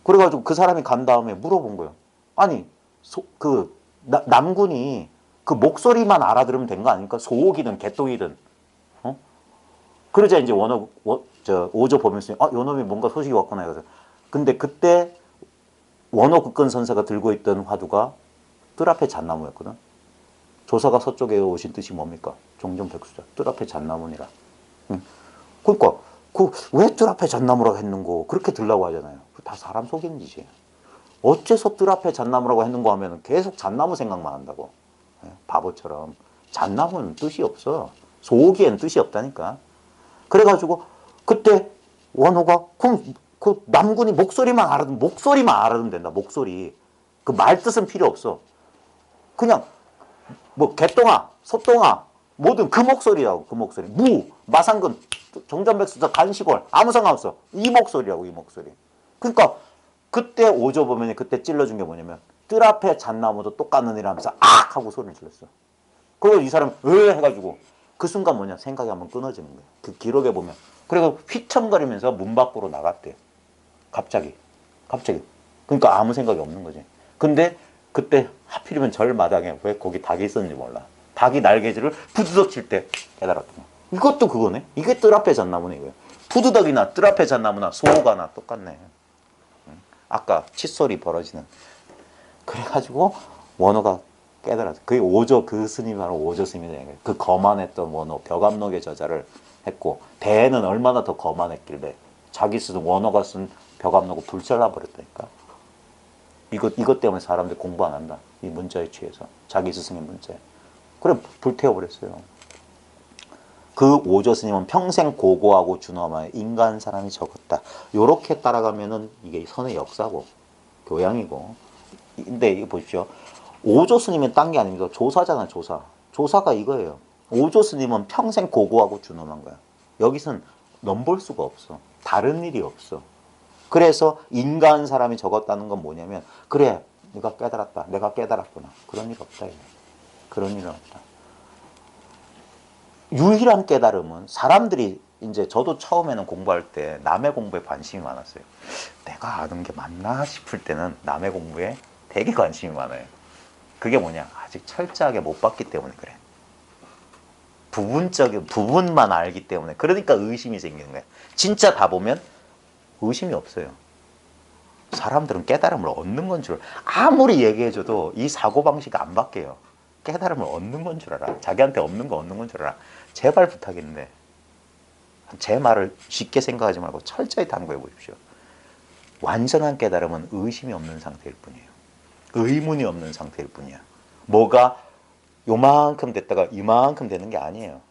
그래가지고 그 사람이 간 다음에 물어본 거예요. 아니, 남군이 그 목소리만 알아들으면 된 거 아닙니까? 소옥이든 개똥이든. 어? 그러자 이제 오조 보면서 요놈이 뭔가 소식이 왔구나. 그래서 근데 그때 원호극근 선사가 들고 있던 화두가 뜰 앞에 잣나무였거든. 조사가 서쪽에 오신 뜻이 뭡니까? 종전백수자. 뜰 앞에 잣나무니라. 응. 그러니까 왜 뜰 앞에 잣나무라고 했는고 그렇게 들라고 하잖아요. 다 사람 속이는 짓이에요. 어째서 뜰 앞에 잣나무라고 했는고 하면 계속 잣나무 생각만 한다고. 바보처럼. 잣나무는 뜻이 없어. 소옥이에는 뜻이 없다니까. 그래가지고 그때 원호가 그럼 그 남군이 목소리만 알아두면 된다. 목소리. 그 말 뜻은 필요 없어. 그냥 뭐 개똥아, 소똥아 뭐든 그 목소리라고. 그 목소리. 마상근, 정전백수자, 간시골 아무 상관없어. 이 목소리라고. 이 목소리. 그러니까 그때 오조 보면 그때 찔러준 게 뭐냐면 뜰 앞에 잣나무도 똑같는 일 하면서 악 하고 소리를 질렀어. 그리고 이 사람이 왜 해가지고 그 순간 뭐냐 생각이 한번 끊어지는 거예요. 그 기록에 보면. 그리고 휘청거리면서 문 밖으로 나갔대요. 갑자기. 그러니까 아무 생각이 없는 거지. 근데 그때 하필이면 절마당에 왜 거기 닭이 있었는지 몰라. 닭이 날개질을 부드덕 칠 때 깨달았던 거야. 이것도 그거네. 이게 뜰 앞에 잣나무네 이거야. 부드덕이나 뜰 앞에 잣나무나 소호가나 똑같네. 아까 칫솔이 벌어지는. 그래가지고 원어가 깨달았어. 그게 오조, 그 스님이 바로 오조 스님이다. 그 거만했던 원어, 벽암록의 저자를 했고, 대에는 얼마나 더 거만했길래 자기 쓴 원어가 쓴 벽암록을 불살라 버렸다니까. 이것 때문에 사람들이 공부 안 한다. 이 문자에 취해서. 자기 스승의 문자에. 그래, 불태워버렸어요. 그 오조 스님은 평생 고고하고 준엄하여 인간 사람이 적었다. 요렇게 따라가면은 이게 선의 역사고, 교양이고. 근데 이거 보십시오. 오조 스님은 딴 게 아닙니다. 조사잖아, 조사. 조사가 이거예요. 오조 스님은 평생 고고하고 준엄한 거야. 여기선 넘볼 수가 없어. 다른 일이 없어. 그래서 인간 사람이 적었다는 건 뭐냐면, 그래, 네가 깨달았다. 내가 깨달았구나. 그런 일 없다. 이거. 그런 일은 없다. 유일한 깨달음은 사람들이 이제 저도 처음에는 공부할 때 남의 공부에 관심이 많았어요. 내가 아는 게 맞나 싶을 때는 남의 공부에 되게 관심이 많아요. 그게 뭐냐? 아직 철저하게 못 봤기 때문에 그래. 부분만 알기 때문에. 그러니까 의심이 생기는 거야. 진짜 다 보면 의심이 없어요. 사람들은 깨달음을 얻는 건 줄, 아무리 얘기해줘도 이 사고방식 안 바뀌어요. 깨달음을 얻는 건 줄 알아. 자기한테 없는 거 얻는 건 줄 알아. 제발 부탁인데 제 말을 쉽게 생각하지 말고 철저히 탐구해 보십시오. 완전한 깨달음은 의심이 없는 상태일 뿐이에요. 의문이 없는 상태일 뿐이야. 뭐가 요만큼 됐다가 이만큼 되는 게 아니에요.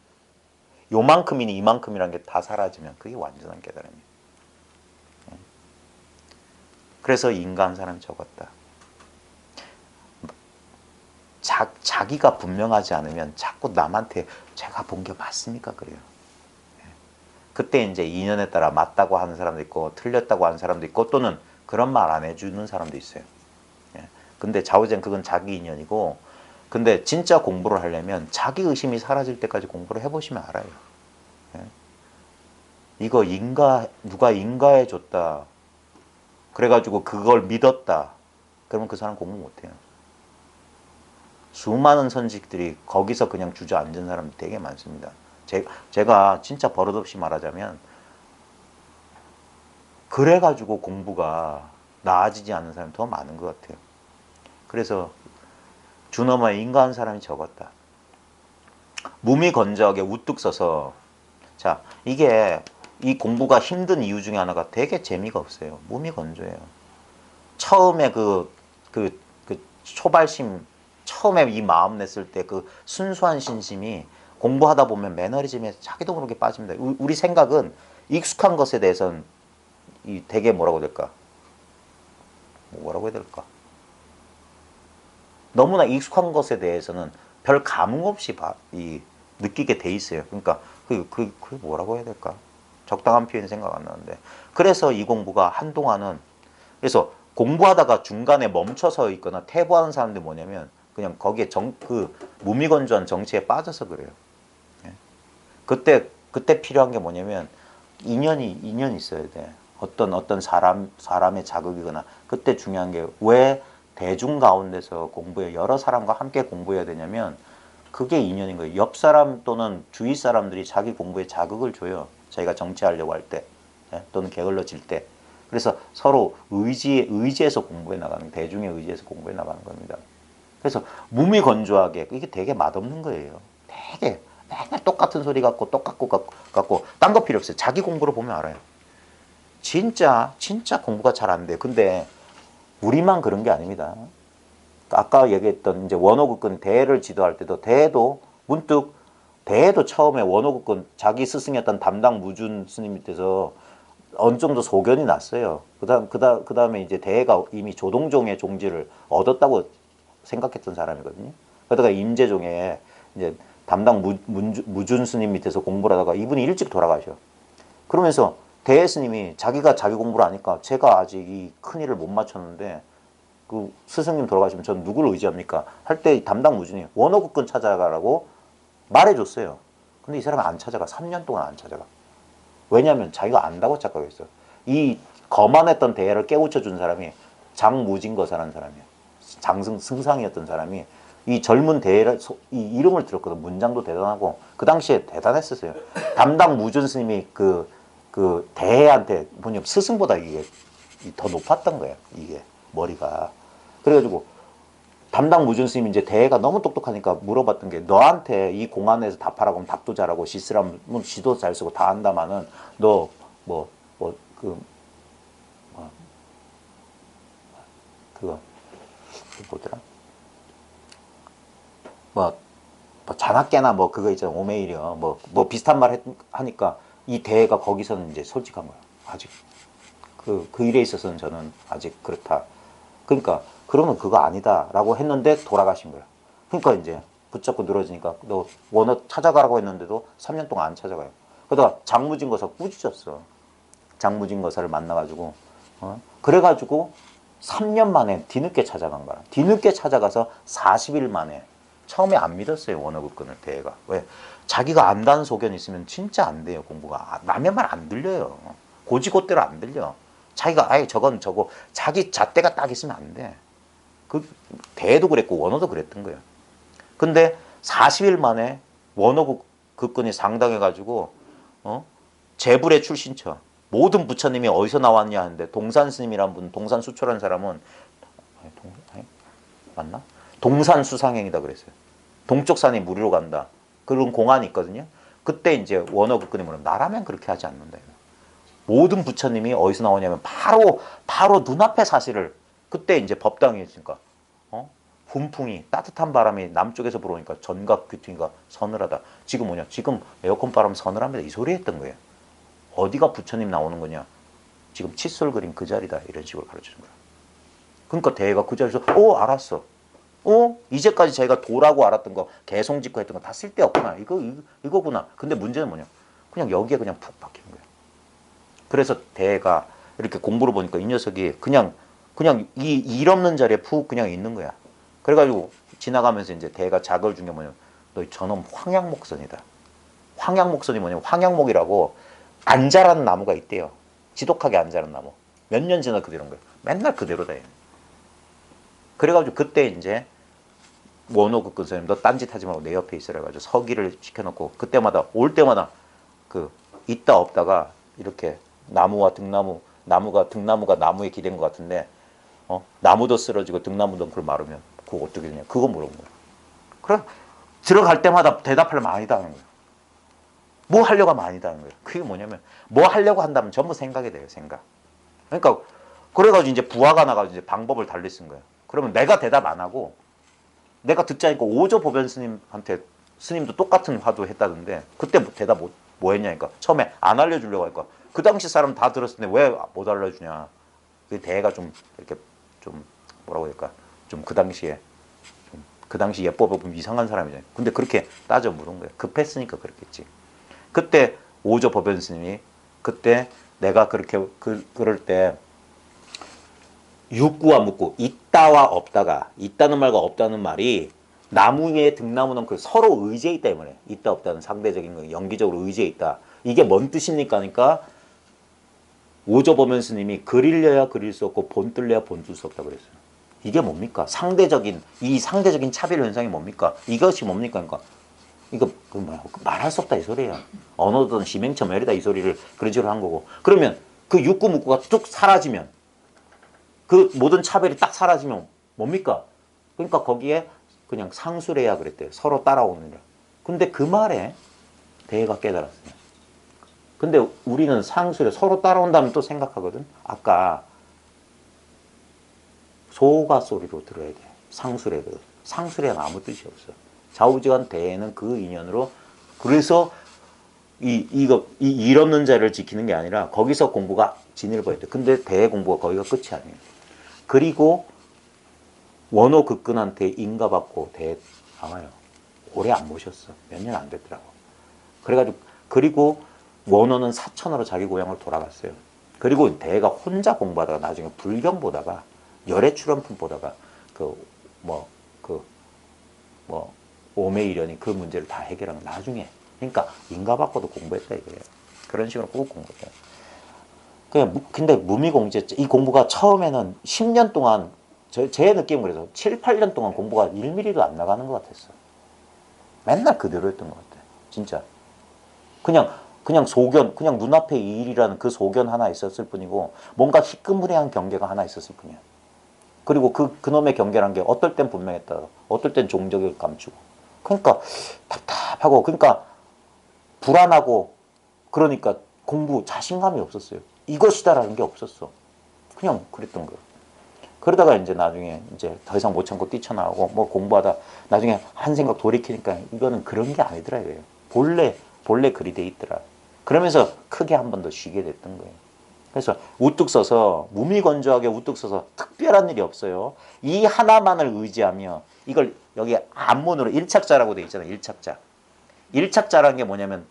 요만큼이니 이만큼이라는 게 다 사라지면 그게 완전한 깨달음이에요. 그래서 인간 사람이 적었다. 자기가 분명하지 않으면 자꾸 남한테 제가 본 게 맞습니까? 그래요. 그때 이제 인연에 따라 맞다고 하는 사람도 있고 틀렸다고 하는 사람도 있고 또는 그런 말 안 해주는 사람도 있어요. 근데 좌우쟁 그건 자기 인연이고, 근데 진짜 공부를 하려면 자기 의심이 사라질 때까지 공부를 해보시면 알아요. 이거 누가 인가해 줬다. 그래가지고 그걸 믿었다. 그러면 그 사람 공부 못해요. 수많은 선직들이 거기서 그냥 주저앉은 사람이 되게 많습니다. 제가 진짜 버릇없이 말하자면 그래가지고 공부가 나아지지 않는 사람이 더 많은 것 같아요. 그래서 준엄한 인간 사람이 적었다. 몸이 건조하게 우뚝 서서, 자, 이게 이 공부가 힘든 이유 중에 하나가 되게 재미가 없어요. 몸이 건조해요. 처음에 그 초발심, 처음에 이 마음 냈을 때 그 순수한 신심이 공부하다 보면 매너리즘에 자기도 모르게 빠집니다. 우리 생각은 익숙한 것에 대해서는 되게 뭐라고 해야 될까? 너무나 익숙한 것에 대해서는 별 감흥 없이 느끼게 돼 있어요. 그러니까 그게 뭐라고 해야 될까? 적당한 표현이 생각 안 나는데. 그래서 이 공부가 한동안은, 그래서 공부하다가 중간에 멈춰서 있거나 퇴보하는 사람들이 뭐냐면 그냥 거기에 무미건조한 정치에 빠져서 그래요. 그때 필요한 게 뭐냐면 인연이 있어야 돼. 어떤 사람의 자극이거나. 그때 중요한 게 왜 대중 가운데서 여러 사람과 함께 공부해야 되냐면 그게 인연인 거예요. 옆 사람 또는 주위 사람들이 자기 공부에 자극을 줘요. 자기가 정치하려고 할 때, 또는 게을러질 때. 그래서 서로 의지해서 공부해 나가는, 대중의 의지에서 공부해 나가는 겁니다. 그래서 몸이 건조하게, 이게 되게 맛없는 거예요. 되게 맨날 똑같은 소리 같고 딴 거 필요 없어요. 자기 공부를 보면 알아요. 진짜 공부가 잘 안 돼요. 근데 우리만 그런 게 아닙니다. 아까 얘기했던 이제 원어국근 대를 지도할 때도 대도 처음에 원어국근 자기 스승이었던 담당 무준 스님 밑에서 어느 정도 소견이 났어요. 그다음에 이제 대가 이미 조동종의 종지를 얻었다고 생각했던 사람이거든요. 그러다가 임재종에 이제 담당 무준 스님 밑에서 공부를 하다가 이분이 일찍 돌아가셔. 그러면서 대 스님이 자기가 자기 공부를 하니까 제가 아직 이 큰일을 못 맞췄는데 그 스승님 돌아가시면 전 누구를 의지합니까? 할 때 담당 무준이 원어국근 찾아가라고 말해줬어요. 근데 이 사람이 안 찾아가. 3년 동안 안 찾아가. 왜냐하면 자기가 안다고 착각했어. 이 거만했던 대회를 깨우쳐준 사람이 장무진거사라는 사람이에요. 승상이었던 사람이 이 젊은 대회를 이 이름을 들었거든. 문장도 대단하고 그 당시에 대단했었어요. 담당 무준 스님이 그 대회한테 뭐냐 스승보다 이게 더 높았던 거예요. 이게 머리가. 그래가지고 담당 무준 스님이 이제 대회가 너무 똑똑하니까 물어봤던 게 너한테 이 공안에서 답하라고 하면 답도 잘하고 시쓰라면 시도 잘 쓰고 다 한다마는 너 그거 뭐더라? 뭐 자나깨나 뭐 그거 있잖아 오메이려 뭐 비슷한 말 하니까 이 대회가 거기서는 이제 솔직한 거야. 아직 그 일에 있어서는 저는 아직 그렇다. 그러니까 그러면 그거 아니다라고 했는데 돌아가신 거야. 그러니까 이제 붙잡고 늘어지니까 너 원어 찾아가라고 했는데도 3년 동안 안 찾아가요. 그러다가 장무진거사 꾸짖었어. 장무진거사를 만나가지고 그래가지고 3년 만에 뒤늦게 찾아간 거야. 뒤늦게 찾아가서 40일 만에 처음에 안 믿었어요. 원어국근을 대회가. 왜? 자기가 안다는 소견이 있으면 진짜 안 돼요. 공부가. 남의 말 안 들려요. 고지고대로 안 들려. 자기가 아예 저건 저거 자기 잣대가 딱 있으면 안 돼. 그 대회도 그랬고 원어도 그랬던 거예요. 근데 40일 만에 원어국근이 상당해가지고 재불의 출신처 모든 부처님이 어디서 나왔냐 하는데 동산스님이란 분, 동산수초라는 사람은 맞나? 동산수상행이다 그랬어요. 동쪽 산이 무리로 간다. 그런 공안이 있거든요. 그때 이제 원어국근이 뭐냐면 나라면 그렇게 하지 않는다. 모든 부처님이 어디서 나오냐면 바로 눈앞의 사실을 그때 이제 법당이 있으니까 훈풍이 따뜻한 바람이 남쪽에서 불어오니까 전각 귀퉁이가 서늘하다. 지금 뭐냐? 지금 에어컨 바람 서늘합니다. 이 소리 했던 거예요. 어디가 부처님 나오는 거냐? 지금 칫솔 그린 그 자리다. 이런 식으로 가르쳐준 거야. 그러니까 대회가 그 자리에서 알았어. 이제까지 자기가 도라고 알았던 거 개송직고 했던 거 다 쓸데없구나. 이거구나. 근데 문제는 뭐냐? 그냥 여기에 그냥 푹 박히는 거야. 그래서 대회가 이렇게 공부를 보니까 이 녀석이 그냥 이 일 없는 자리에 푹 그냥 있는 거야. 그래가지고 지나가면서 이제 대회가 자글 준 게 뭐냐면 너 저놈 황양목선이다. 황양목선이 뭐냐면 황양목이라고 안 자라는 나무가 있대요. 지독하게 안 자라는 나무. 몇 년 지나 그대로인 거예요. 맨날 그대로다. 그래가지고 그때 이제 원호국근 선생님 너 딴짓 하지 말고 내 옆에 있으라 해가지고 서기를 시켜놓고 그때마다 올 때마다 있다 없다가 이렇게 나무와 등나무 등나무가 나무에 기댄 것 같은데 나무도 쓰러지고 등나무도 그걸 마르면 그거 어떻게 되냐 그거 물어본 거야. 그래 들어갈 때마다 대답하려면 아니다 하는 거야. 뭐 하려고 하면 아니다 하는 거야. 그게 뭐냐면 뭐 하려고 한다면 전부 생각이 돼요. 생각. 그러니까 그래가지고 이제 부하가 나가지고 이제 방법을 달리 쓴 거야. 그러면 내가 대답 안 하고 내가 듣자니까 오조 보변 스님한테 스님도 똑같은 화두 했다던데 그때 대답 뭐 했냐니까 처음에 안 알려주려고 하니까 그 당시 사람 다 들었을 때 왜 못 알려주냐. 그 대가 좀 이렇게 좀 뭐라고 할까 좀 그 당시 예법을 보면 이상한 사람이잖아요. 근데 그렇게 따져 물은 거예요. 급했으니까 그렇겠지. 그때 오조 법연 스님이 그때 내가 그렇게 그럴 때 육구와 묵구 있다와 없다가 있다는 말과 없다는 말이 나무의 등나무는 그 서로 의지에 있다 이 말이에요. 있다 없다는 상대적인 거 연기적으로 의지에 있다. 이게 뭔 뜻입니까? 하니까 오조 법연 스님이 그릴려야 그릴 수 없고 본뜰려야 본뜰 수 없다 그랬어요. 이게 뭡니까? 상대적인 차별 현상이 뭡니까? 이것이 뭡니까? 그러니까 이거 말할 수 없다 이 소리예요. 언어든 심행처멸이다 이 소리를 그런 식으로 한 거고. 그러면 그 육구묵구가 뚝 사라지면 그 모든 차별이 딱 사라지면 뭡니까? 그러니까 거기에 그냥 상술해야 그랬대요. 서로 따라오느라. 근데 그 말에 대가 깨달았어요. 근데 우리는 상술에 서로 따라온다면 또 생각하거든. 아까 소가 소리로 들어야 돼. 상술에도. 상술에는 아무 뜻이 없어. 좌우지간 대에는 그 인연으로 그래서 일 없는 자를 지키는 게 아니라 거기서 공부가 진일보했대. 근데 대 공부가 거기가 끝이 아니에요. 그리고 원호 극근한테 인가받고 대 나와요. 오래 안 모셨어. 몇 년 안 됐더라고. 그래가지고 그리고 원호는 사천으로 자기 고향을 돌아갔어요. 그리고 대가 혼자 공부하다가 나중에 불경 보다가 열애 출원품 보다가 오매이련이 그 문제를 다 해결한 거 나중에. 그러니까 인가 받고도 공부했다 이거예요. 그런 식으로 꼭 공부해요. 근데 무미공제 이 공부가 처음에는 10년 동안 제 느낌은 그래서 7, 8년 동안 공부가 1mm도 안 나가는 것 같았어. 맨날 그대로였던 것 같아. 진짜. 그냥 소견, 그냥 눈앞에 이 일이라는 그 소견 하나 있었을 뿐이고 뭔가 희끄무레한 경계가 하나 있었을 뿐이야. 그리고 그놈의 경계란 게 어떨 땐 분명했다. 어떨 땐 종적을 감추고. 그러니까 답답하고 그러니까 불안하고 그러니까 공부 자신감이 없었어요. 이것이다라는 게 없었어. 그냥 그랬던 거예요. 그러다가 이제 나중에 이제 더 이상 못 참고 뛰쳐나오고 뭐 공부하다 나중에 한 생각 돌이키니까 이거는 그런 게 아니더라 이거예요. 본래 그리 돼 있더라. 그러면서 크게 한 번 더 쉬게 됐던 거예요. 그래서 우뚝 서서 무미건조하게 우뚝 서서 특별한 일이 없어요. 이 하나만을 의지하며 이걸 여기 앞문으로 1착자라고 돼 있잖아요. 1착자. 1착자라는 게 뭐냐면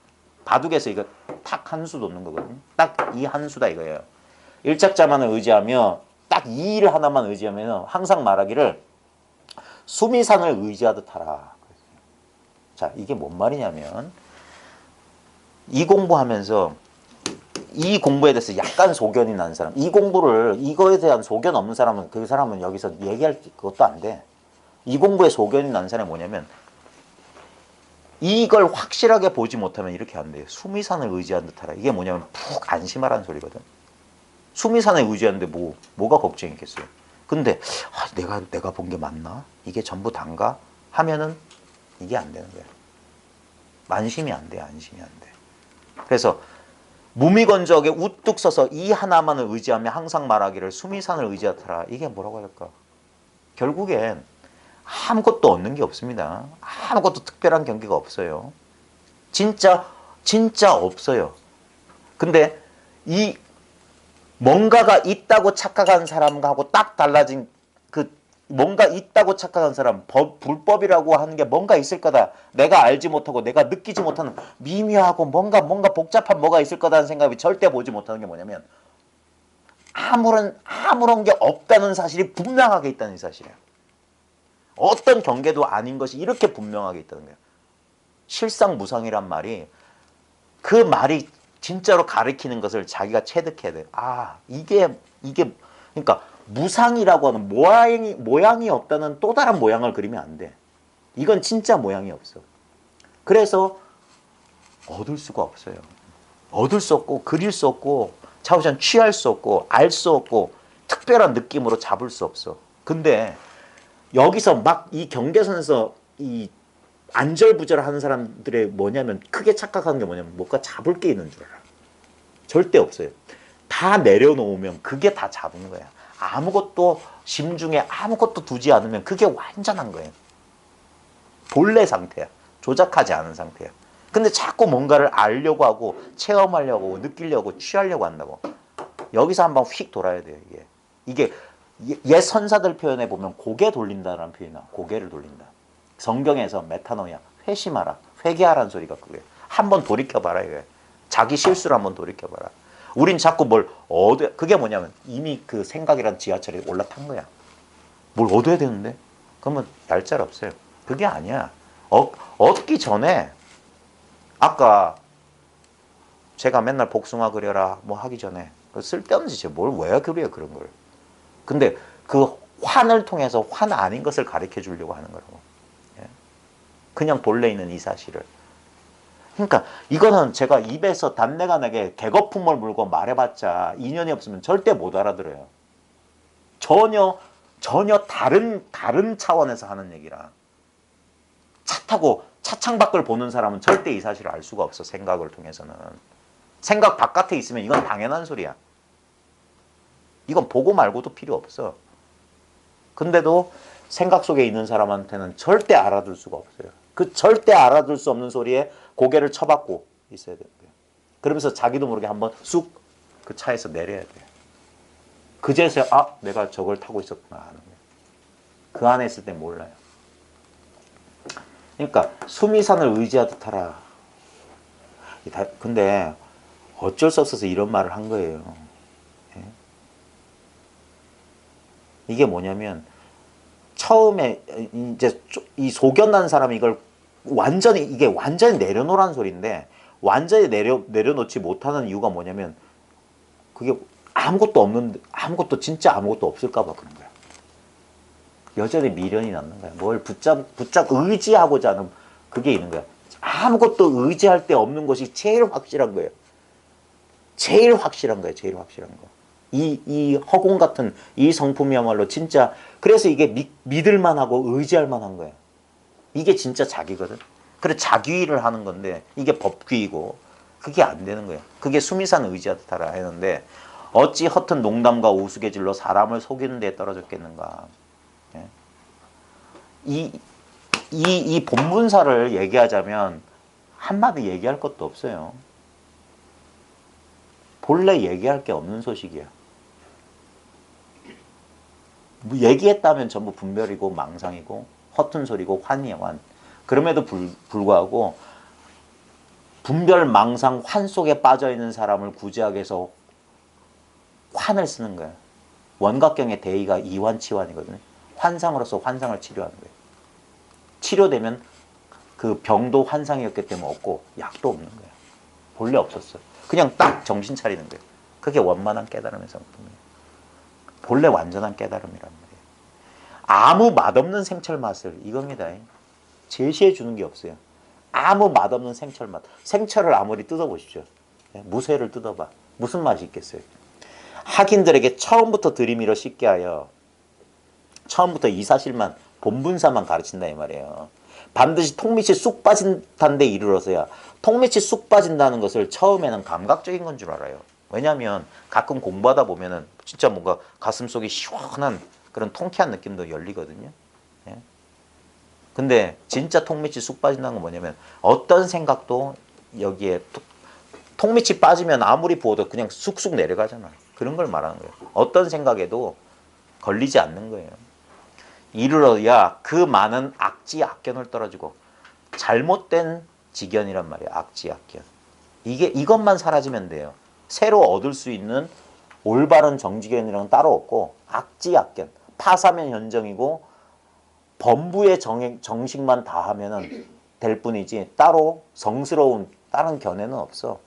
바둑에서 이거 탁 한 수 놓는 거거든요. 딱 이 한 수다 이거예요. 1착자만을 의지하며 딱 이 일 하나만 의지하면 항상 말하기를 수미산을 의지하듯 하라. 자, 이게 뭔 말이냐면 이 공부하면서 이 공부에 대해서 약간 소견이 난 사람, 이 공부를 이거에 대한 소견 없는 사람은 그 사람은 여기서 얘기할 것도 안 돼. 이 공부에 소견이 난 사람이 뭐냐면 이걸 확실하게 보지 못하면 이렇게 안 돼요. 수미산을 의지한 듯 하라. 이게 뭐냐면 푹 안심하라는 소리거든. 수미산에 의지하는데 뭐가 걱정이 있겠어요. 근데 내가 본 게 맞나? 이게 전부 단가? 하면은 이게 안 되는 거야. 안심이 안 돼. 안심이 안 돼. 그래서 무미건조하게 우뚝 서서 이 하나만을 의지하며 항상 말하기를 수미산을 의지하더라. 이게 뭐라고 할까? 결국엔 아무것도 얻는 게 없습니다. 아무것도 특별한 경계가 없어요. 진짜 없어요. 근데 이 뭔가가 있다고 착각한 사람하고 딱 달라진 그 뭔가 있다고 착각한 사람, 불법이라고 하는 게 뭔가 있을 거다. 내가 알지 못하고 내가 느끼지 못하는 미묘하고 뭔가 복잡한 뭐가 있을 거다는 생각이 절대 보지 못하는 게 뭐냐면 아무런 게 없다는 사실이 분명하게 있다는 이 사실이에요. 어떤 경계도 아닌 것이 이렇게 분명하게 있다는 거예요. 실상무상이란 말이 그 말이 진짜로 가리키는 것을 자기가 체득해야 돼요. 아, 이게 그러니까 무상이라고 하는 모양이 없다는 또 다른 모양을 그리면 안 돼. 이건 진짜 모양이 없어. 그래서 얻을 수가 없어요. 얻을 수 없고 그릴 수 없고 차후전 취할 수 없고 알 수 없고 특별한 느낌으로 잡을 수 없어. 근데 여기서 막 이 경계선에서 이 안절부절하는 사람들의 뭐냐면 크게 착각하는 게 뭐냐면 뭔가 잡을 게 있는 줄 알아. 절대 없어요. 다 내려놓으면 그게 다 잡은 거야. 아무것도 심중에 아무것도 두지 않으면 그게 완전한 거예요. 본래 상태야. 조작하지 않은 상태야. 근데 자꾸 뭔가를 알려고 하고 체험하려고 하고 느끼려고 취하려고 한다고. 여기서 한번 휙 돌아야 돼요. 이게 옛 선사들 표현에 보면 고개 돌린다라는 표현이 나와. 고개를 돌린다. 성경에서 메타노이아, 회심하라, 회개하라는 소리가 그거예요. 한번 돌이켜봐라 이거예요. 자기 실수를 한번 돌이켜봐라. 우린 자꾸 그게 뭐냐면 이미 그 생각이란 지하철에 올라탄 거야. 뭘 얻어야 되는데? 그러면 얄짤 없어요. 그게 아니야. 얻기 전에 아까 제가 맨날 복숭아 그려라 뭐 하기 전에 쓸데없는 짓이에요. 왜 그려요 그런 걸. 근데 그 환을 통해서 환 아닌 것을 가르쳐 주려고 하는 거라고. 그냥 본래 있는 이 사실을. 그러니까 이거는 제가 입에서 단내가 나게 개거품을 물고 말해봤자 인연이 없으면 절대 못 알아들어요. 전혀 다른 차원에서 하는 얘기라. 차 타고 차창 밖을 보는 사람은 절대 이 사실을 알 수가 없어. 생각을 통해서는. 생각 바깥에 있으면 이건 당연한 소리야. 이건 보고 말고도 필요 없어. 근데도 생각 속에 있는 사람한테는 절대 알아둘 수가 없어요. 그 절대 알아둘 수 없는 소리에 고개를 쳐박고 있어야 되는 거예요. 그러면서 자기도 모르게 한번 쑥 그 차에서 내려야 돼요. 그제서야 내가 저걸 타고 있었구나 하는 거예요. 그 안에 있을 땐 몰라요. 그러니까 수미산을 의지하듯 하라. 근데 어쩔 수 없어서 이런 말을 한 거예요. 이게 뭐냐면 처음에 이제 이 소견난 사람이 이걸 완전히 이게 완전히 내려놓으라는 소리인데 완전히 내려놓지 못하는 이유가 뭐냐면 그게 아무것도 없는데 아무것도 진짜 아무것도 없을까 봐 그런 거야. 여전히 미련이 남는 거야. 뭘 붙잡 의지하고자 하는 그게 있는 거야. 아무것도 의지할 데 없는 것이 제일 확실한 거예요. 제일 확실한 거예요. 제일 확실한 거. 이 허공 같은 이 성품이야말로 진짜 그래서 이게 믿을 만하고 의지할 만한 거예요. 이게 진짜 자기거든. 그래 자기를 하는 건데 이게 법귀이고 그게 안 되는 거예요. 그게 수미산 의지하듯 하라 했는데 어찌 허튼 농담과 우스갯질로 사람을 속이는 데 떨어졌겠는가. 예? 이 본문사를 얘기하자면 한마디 얘기할 것도 없어요. 본래 얘기할 게 없는 소식이야. 뭐 얘기했다면 전부 분별이고 망상이고 허튼 소리고 환이야 환. 그럼에도 불구하고 분별 망상 환 속에 빠져있는 사람을 구제하기 위해서 환을 쓰는 거야. 원각경의 대의가 이환치환이거든요. 환상으로서 환상을 치료하는 거예요. 치료되면 그 병도 환상이었기 때문에 없고 약도 없는 거예요. 본래 없었어요. 그냥 딱 정신 차리는 거예요. 그게 원만한 깨달음의 성품이에요. 본래 완전한 깨달음이란 말이에요. 아무 맛없는 생철 맛을 이겁니다. 제시해 주는 게 없어요. 아무 맛없는 생철 맛. 생철을 아무리 뜯어보십시오. 무쇠를 뜯어봐. 무슨 맛이 있겠어요? 학인들에게 처음부터 들이밀어 쉽게 하여 처음부터 이 사실만 본분사만 가르친다 이 말이에요. 반드시 통밑이 쑥 빠진다는 데 이르러서야 통밑이 쑥 빠진다는 것을 처음에는 감각적인 건 줄 알아요. 왜냐하면 가끔 공부하다 보면은 진짜 뭔가 가슴속이 시원한 그런 통쾌한 느낌도 열리거든요. 예? 근데 진짜 통밑이 쑥 빠진다는 건 뭐냐면 어떤 생각도 여기에 통밑이 빠지면 아무리 부어도 그냥 쑥쑥 내려가잖아. 그런 걸 말하는 거예요. 어떤 생각에도 걸리지 않는 거예요. 이르러야 그 많은 악지 악견을 떨어지고 잘못된 지견이란 말이에요. 악지 악견. 이것만 사라지면 돼요. 새로 얻을 수 있는 올바른 정지견이랑은 따로 없고 악지 악견. 파사면 현정이고 범부의 정식만 다하면은 될 뿐이지 따로 성스러운 다른 견해는 없어.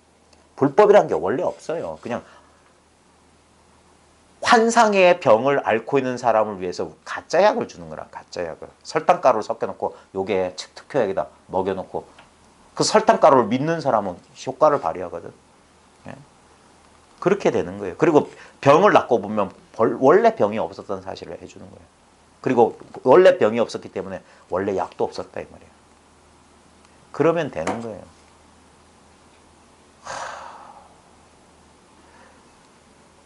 불법이란 게 원래 없어요. 그냥 환상의 병을 앓고 있는 사람을 위해서 가짜 약을 주는 거라. 가짜 약을 설탕가루를 섞여놓고 요게 특효약이다 먹여놓고 그 설탕가루를 믿는 사람은 효과를 발휘하거든. 예? 그렇게 되는 거예요. 그리고 병을 낫고 보면 원래 병이 없었던 사실을 해주는 거예요. 그리고 원래 병이 없었기 때문에 원래 약도 없었다 이 말이에요. 그러면 되는 거예요.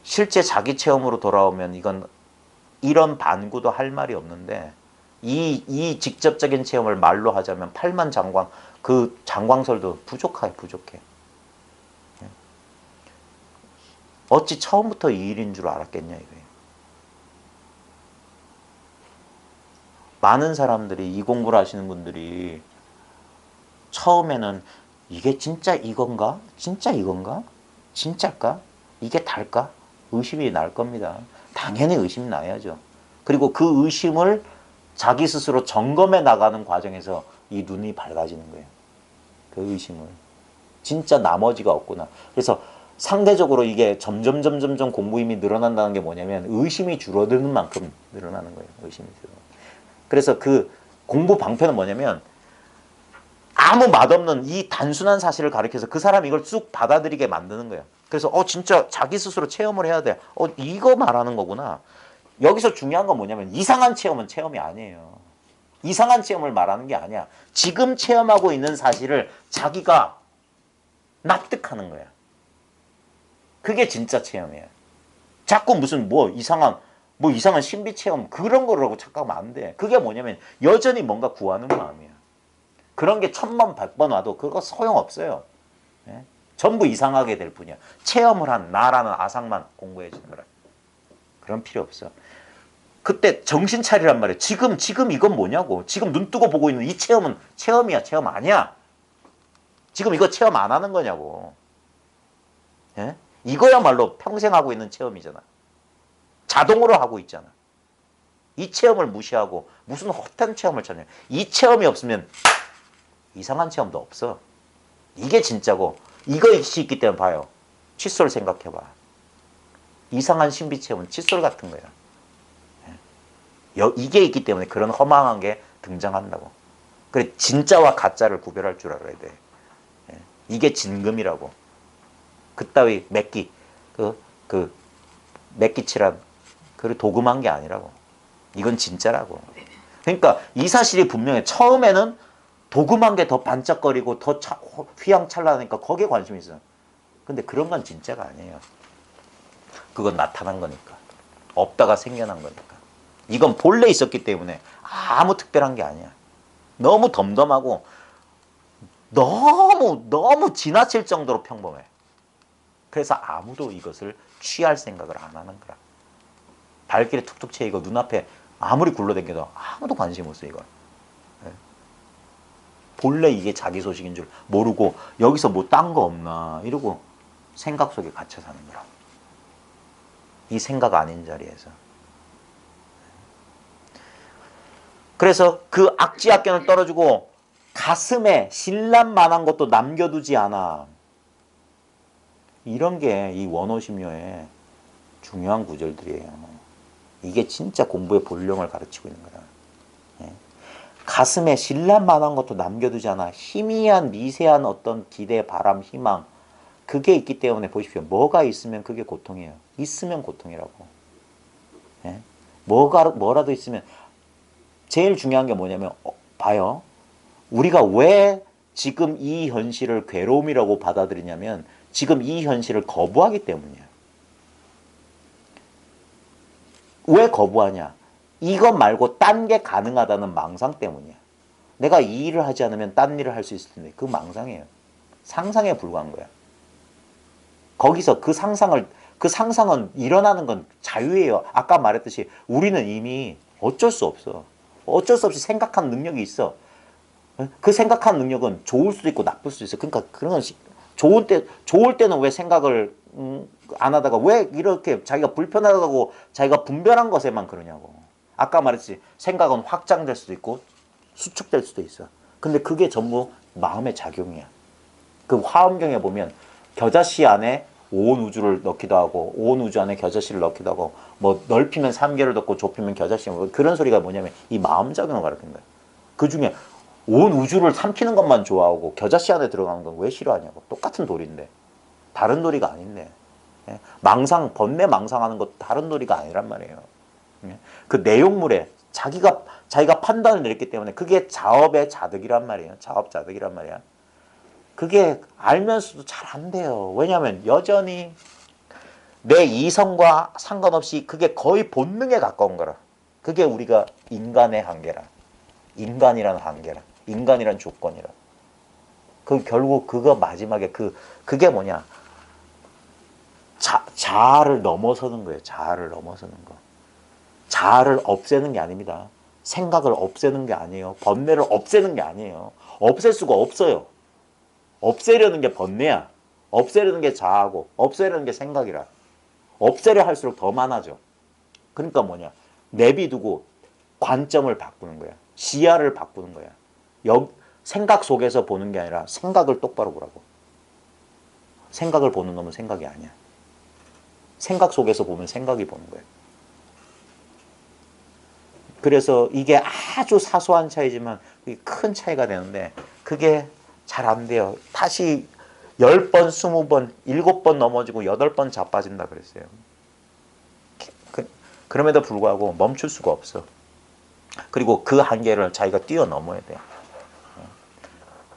실제 자기 체험으로 돌아오면 이건 이런 반구도 할 말이 없는데 이 직접적인 체험을 말로 하자면 팔만장광 그 장광설도 부족해. 어찌 처음부터 이 일인 줄 알았겠냐 이거예요. 많은 사람들이 이 공부를 하시는 분들이 처음에는 이게 진짜 이건가? 진짜 이건가? 진짜일까? 이게 달까? 의심이 날 겁니다. 당연히 의심이 나야죠. 그리고 그 의심을 자기 스스로 점검해 나가는 과정에서 이 눈이 밝아지는 거예요. 그 의심을. 진짜 나머지가 없구나. 그래서 상대적으로 이게 점점 공부 힘이 늘어난다는 게 뭐냐면 의심이 줄어드는 만큼 늘어나는 거예요. 의심이 줄어드는. 그래서 그 공부 방편은 뭐냐면 아무 맛없는 이 단순한 사실을 가르쳐서 그 사람이 이걸 쑥 받아들이게 만드는 거예요. 그래서 진짜 자기 스스로 체험을 해야 돼. 이거 말하는 거구나. 여기서 중요한 건 뭐냐면 이상한 체험은 체험이 아니에요. 이상한 체험을 말하는 게 아니야. 지금 체험하고 있는 사실을 자기가 납득하는 거야. 그게 진짜 체험이에요. 자꾸 무슨 이상한 신비 체험 그런 거라고 착각하면 안 돼. 그게 뭐냐면 여전히 뭔가 구하는 마음이야. 그런 게 1000번 100번 와도 그거 소용없어요. 예? 전부 이상하게 될 뿐이야. 체험을 한 나라는 아상만 공부해 주는 거라. 그런 필요 없어. 그때 정신 차리란 말이야. 지금 이건 뭐냐고. 지금 눈 뜨고 보고 있는 이 체험은 체험이야. 체험 아니야. 지금 이거 체험 안 하는 거냐고. 예? 이거야말로 평생 하고 있는 체험이잖아. 자동으로 하고 있잖아. 이 체험을 무시하고 무슨 헛된 체험을 찾냐. 이 체험이 없으면 이상한 체험도 없어. 이게 진짜고 이것이 있기 때문에 봐요. 칫솔 생각해봐. 이상한 신비 체험은 칫솔 같은 거야. 이게 있기 때문에 그런 허망한 게 등장한다고. 그래 진짜와 가짜를 구별할 줄 알아야 돼. 이게 진금이라고. 그따위 맥기 맥기칠한 그 도금한 게 아니라고. 이건 진짜라고. 그러니까 이 사실이 분명해. 처음에는 도금한 게 더 반짝거리고 더 휘황찬란하니까 거기에 관심이 있어. 근데 그런 건 진짜가 아니에요. 그건 나타난 거니까. 없다가 생겨난 거니까. 이건 본래 있었기 때문에 아무 특별한 게 아니야. 너무 덤덤하고 너무 지나칠 정도로 평범해. 그래서 아무도 이것을 취할 생각을 안 하는 거야. 발길이 툭툭 채이고 눈앞에 아무리 굴러다녀도 아무도 관심 없어 이걸. 본래 이게 자기 소식인 줄 모르고 여기서 뭐 딴 거 없나 이러고 생각 속에 갇혀 사는 거라. 이 생각 아닌 자리에서. 그래서 그 악지악견을 떨어주고 가슴에 신란만한 것도 남겨두지 않아. 이런 게 이 원오심요의 중요한 구절들이에요. 이게 진짜 공부의 본령을 가르치고 있는 거야. 가슴에 신란만한 것도 남겨두지 않아. 희미한 미세한 어떤 기대, 바람, 희망 그게 있기 때문에 보십시오. 뭐가 있으면 그게 고통이에요. 있으면 고통이라고. 뭐라도 있으면 제일 중요한 게 뭐냐면 봐요. 우리가 왜 지금 이 현실을 괴로움이라고 받아들이냐면 지금 이 현실을 거부하기 때문이에요. 왜 거부하냐? 이것 말고 딴 게 가능하다는 망상 때문이야. 내가 이 일을 하지 않으면 딴 일을 할 수 있을 텐데 그 망상이에요. 상상에 불과한 거야. 거기서 그 상상은 일어나는 건 자유예요. 아까 말했듯이 우리는 이미 어쩔 수 없어. 어쩔 수 없이 생각하는 능력이 있어. 그 생각하는 능력은 좋을 수도 있고 나쁠 수도 있어. 그러니까 그런 좋을 때는 왜 생각을 안 하다가 왜 이렇게 자기가 불편하다고 자기가 분별한 것에만 그러냐고. 아까 말했지. 생각은 확장될 수도 있고 수축될 수도 있어. 근데 그게 전부 마음의 작용이야. 그 화엄경에 보면 겨자씨 안에 온 우주를 넣기도 하고 온 우주 안에 겨자씨를 넣기도 하고 뭐 넓히면 삼계를 넣고 좁히면 겨자씨 그런 소리가 뭐냐면 이 마음작용을 가르치는 거야. 그중에 온 우주를 삼키는 것만 좋아하고 겨자씨 안에 들어가는 건 왜 싫어하냐고. 똑같은 도리인데 다른 도리가 아닌데 번뇌 망상하는 것도 다른 도리가 아니란 말이에요. 그 내용물에 자기가 판단을 내렸기 때문에 그게 자업의 자득이란 말이에요. 자업자득이란 말이야. 그게 알면서도 잘 안 돼요. 왜냐하면 여전히 내 이성과 상관없이 그게 거의 본능에 가까운 거라. 그게 우리가 인간의 한계라. 인간이라는 한계라. 인간이라는 조건이라. 결국 그거 마지막에 그게 뭐냐. 자아를 넘어서는 거예요. 자아를 넘어서는 거. 자아를 없애는 게 아닙니다. 생각을 없애는 게 아니에요. 번뇌를 없애는 게 아니에요. 없앨 수가 없어요. 없애려는 게 번뇌야. 없애려는 게 자아고 없애려는 게 생각이라. 없애려 할수록 더 많아져. 그러니까 뭐냐. 내비두고 관점을 바꾸는 거야. 시야를 바꾸는 거야. 생각 속에서 보는 게 아니라 생각을 똑바로 보라고. 생각을 보는 놈은 생각이 아니야. 생각 속에서 보면 생각이 보는 거야. 그래서 이게 아주 사소한 차이지만 큰 차이가 되는데 그게 잘 안 돼요. 다시 10번, 20번, 7번 넘어지고 8번 자빠진다 그랬어요. 그럼에도 불구하고 멈출 수가 없어. 그리고 그 한계를 자기가 뛰어넘어야 돼요.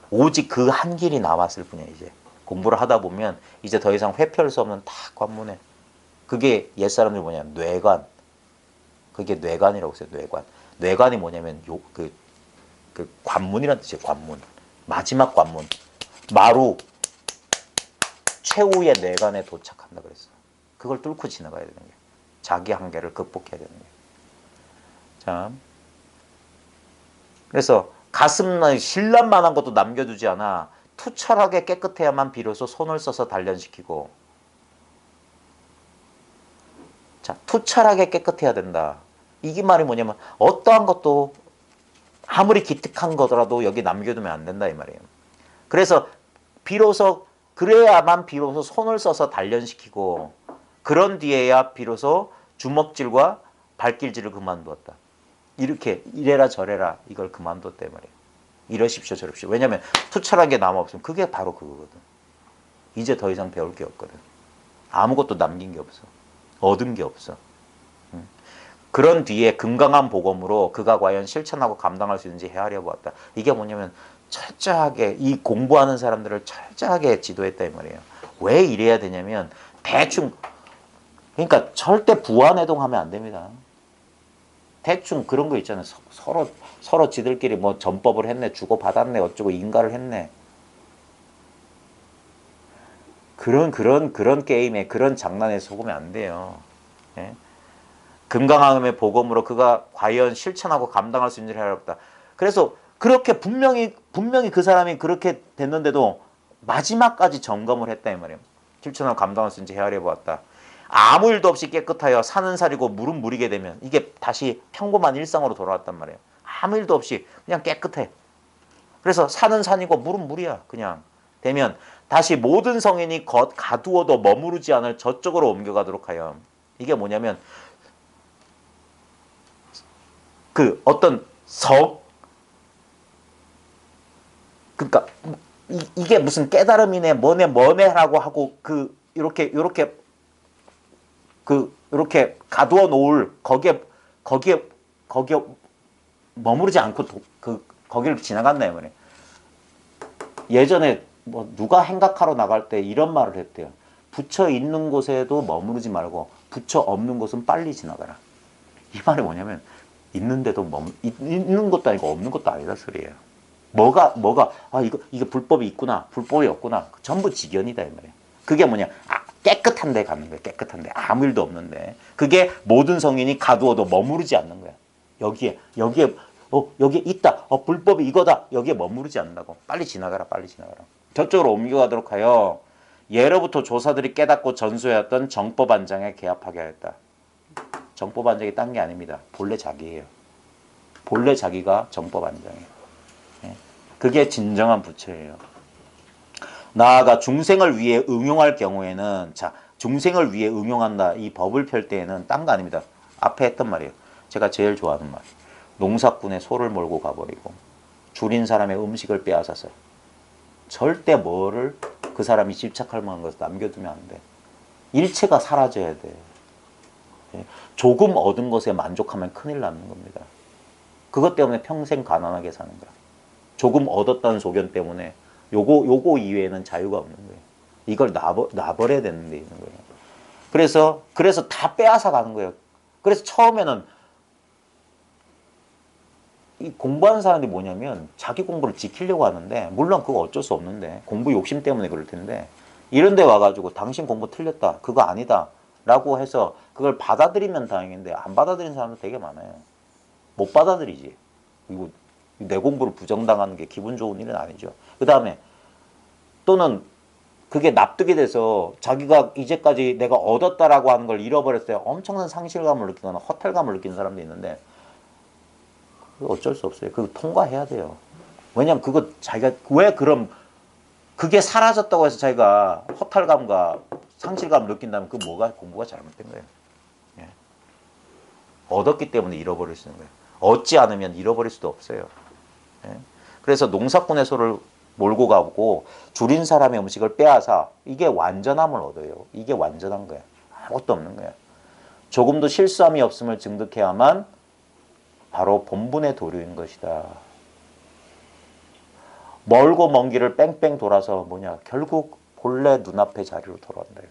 오직 그 한 길이 남았을 뿐이야. 이제 공부를 하다 보면 이제 더 이상 회피할 수 없는 다 관문에. 그게 옛사람들 뭐냐 뇌관. 그게 뇌관이라고 했어요. 뇌관. 뇌관이 뭐냐면 그 관문이란 뜻이에요. 관문. 마지막 관문. 마루 최후의 뇌관에 도착한다 그랬어요. 그걸 뚫고 지나가야 되는 거예요. 자기 한계를 극복해야 되는 거예요. 자, 그래서 가슴에 신란만한 것도 남겨두지 않아. 투철하게 깨끗해야만 비로소 손을 써서 단련시키고. 자, 투철하게 깨끗해야 된다. 이게 말이 뭐냐면 어떠한 것도 아무리 기특한 거더라도 여기 남겨두면 안 된다 이 말이에요. 그래서 비로소 그래야만 비로소 손을 써서 단련시키고 그런 뒤에야 비로소 주먹질과 발길질을 그만두었다. 이렇게 이래라 저래라 이걸 그만뒀다 이 말이에요. 이러십시오 저러십시오. 왜냐하면 투철한 게 남아없으면 그게 바로 그거거든. 이제 더 이상 배울 게 없거든. 아무것도 남긴 게 없어. 얻은 게 없어. 그런 뒤에 금강한 복음으로 그가 과연 실천하고 감당할 수 있는지 헤아려 보았다. 이게 뭐냐면 철저하게 이 공부하는 사람들을 철저하게 지도했다 이 말이에요. 왜 이래야 되냐면 대충 그러니까 절대 부안해동하면 안 됩니다. 대충 그런 거 있잖아요. 서로 지들끼리 뭐 전법을 했네, 주고 받았네, 어쩌고 인가를 했네. 그런 게임에 그런 장난에 속으면 안 돼요. 예? 금강함의 복음으로 그가 과연 실천하고 감당할 수 있는지 알아봤다. 그래서 그렇게 분명히 그 사람이 그렇게 됐는데도 마지막까지 점검을 했다 이 말이에요. 실천하고 감당할 수 있는지 헤아려 보았다. 아무 일도 없이 깨끗하여 산은 살이고 물은 물이게 되면 이게 다시 평범한 일상으로 돌아왔단 말이에요. 아무 일도 없이 그냥 깨끗해. 그래서 산은 산이고 물은 물이야. 그냥 되면 다시 모든 성인이 가두어도 머무르지 않을 저쪽으로 옮겨가도록 하여. 이게 뭐냐면 그 어떤 그러니까 이게 무슨 깨달음이네 뭐네라고 하고 그 이렇게 가두어 놓을 거기에 머무르지 않고 거기를 지나갔나 말이에요. 예전에 뭐 누가 행각하러 나갈 때 이런 말을 했대요. 부처 있는 곳에도 머무르지 말고 부처 없는 곳은 빨리 지나가라. 이 말이 뭐냐면 있는데도 있는 것도 아니고 없는 것도 아니다 소리예요. 뭐가 이게 불법이 있구나 불법이 없구나 전부 직연이다 이 말이에요. 그게 뭐냐 깨끗한 데 가는 거예요. 깨끗한 데 아무 일도 없는데 그게 모든 성인이 가두어도 머무르지 않는 거야. 여기에 있다 불법이 이거다 여기에 머무르지 않는다고. 빨리 지나가라. 저쪽으로 옮겨가도록 하여 예로부터 조사들이 깨닫고 전수해왔던 정법안장에 개합하게 하였다. 정법안장이 딴 게 아닙니다. 본래 자기예요. 본래 자기가 정법안장이에요. 그게 진정한 부처예요. 나아가 중생을 위해 응용할 경우에는 중생을 위해 응용한다. 이 법을 펼 때에는 딴 거 아닙니다. 앞에 했던 말이에요. 제가 제일 좋아하는 말. 농사꾼의 소를 몰고 가버리고 줄인 사람의 음식을 빼앗아서 절대 뭐를 그 사람이 집착할 만한 것을 남겨두면 안 돼. 일체가 사라져야 돼. 조금 얻은 것에 만족하면 큰일 나는 겁니다. 그것 때문에 평생 가난하게 사는 거야. 조금 얻었다는 소견 때문에 요거 이외에는 자유가 없는 거예요. 이걸 놔버려야 되는 데 있는 거예요. 그래서 다 빼앗아 가는 거예요. 그래서 처음에는 이 공부하는 사람들이 뭐냐면 자기 공부를 지키려고 하는데 물론 그거 어쩔 수 없는데 공부 욕심 때문에 그럴 텐데 이런 데 와가지고 당신 공부 틀렸다 그거 아니다 라고 해서 그걸 받아들이면 다행인데 안 받아들이는 사람도 되게 많아요. 못 받아들이지. 이거 내 공부를 부정당하는 게 기분 좋은 일은 아니죠. 그 다음에 또는 그게 납득이 돼서 자기가 이제까지 내가 얻었다라고 하는 걸 잃어버렸을 때 엄청난 상실감을 느끼거나 허탈감을 느끼는 사람도 있는데 어쩔 수 없어요. 그거 통과해야 돼요. 왜냐면 그거 자기가 왜 그럼 그게 사라졌다고 해서 자기가 허탈감과 상실감을 느낀다면 그 공부가 잘못된 거예요. 예. 얻었기 때문에 잃어버릴 수 있는 거예요. 얻지 않으면 잃어버릴 수도 없어요. 예. 그래서 농사꾼의 소를 몰고 가고 줄인 사람의 음식을 빼앗아 이게 완전함을 얻어요. 이게 완전한 거야. 아무것도 없는 거야. 조금도 실수함이 없음을 증득해야만 바로 본분의 도류인 것이다. 멀고 먼 길을 뺑뺑 돌아서 결국 본래 눈앞의 자리로 돌아온다.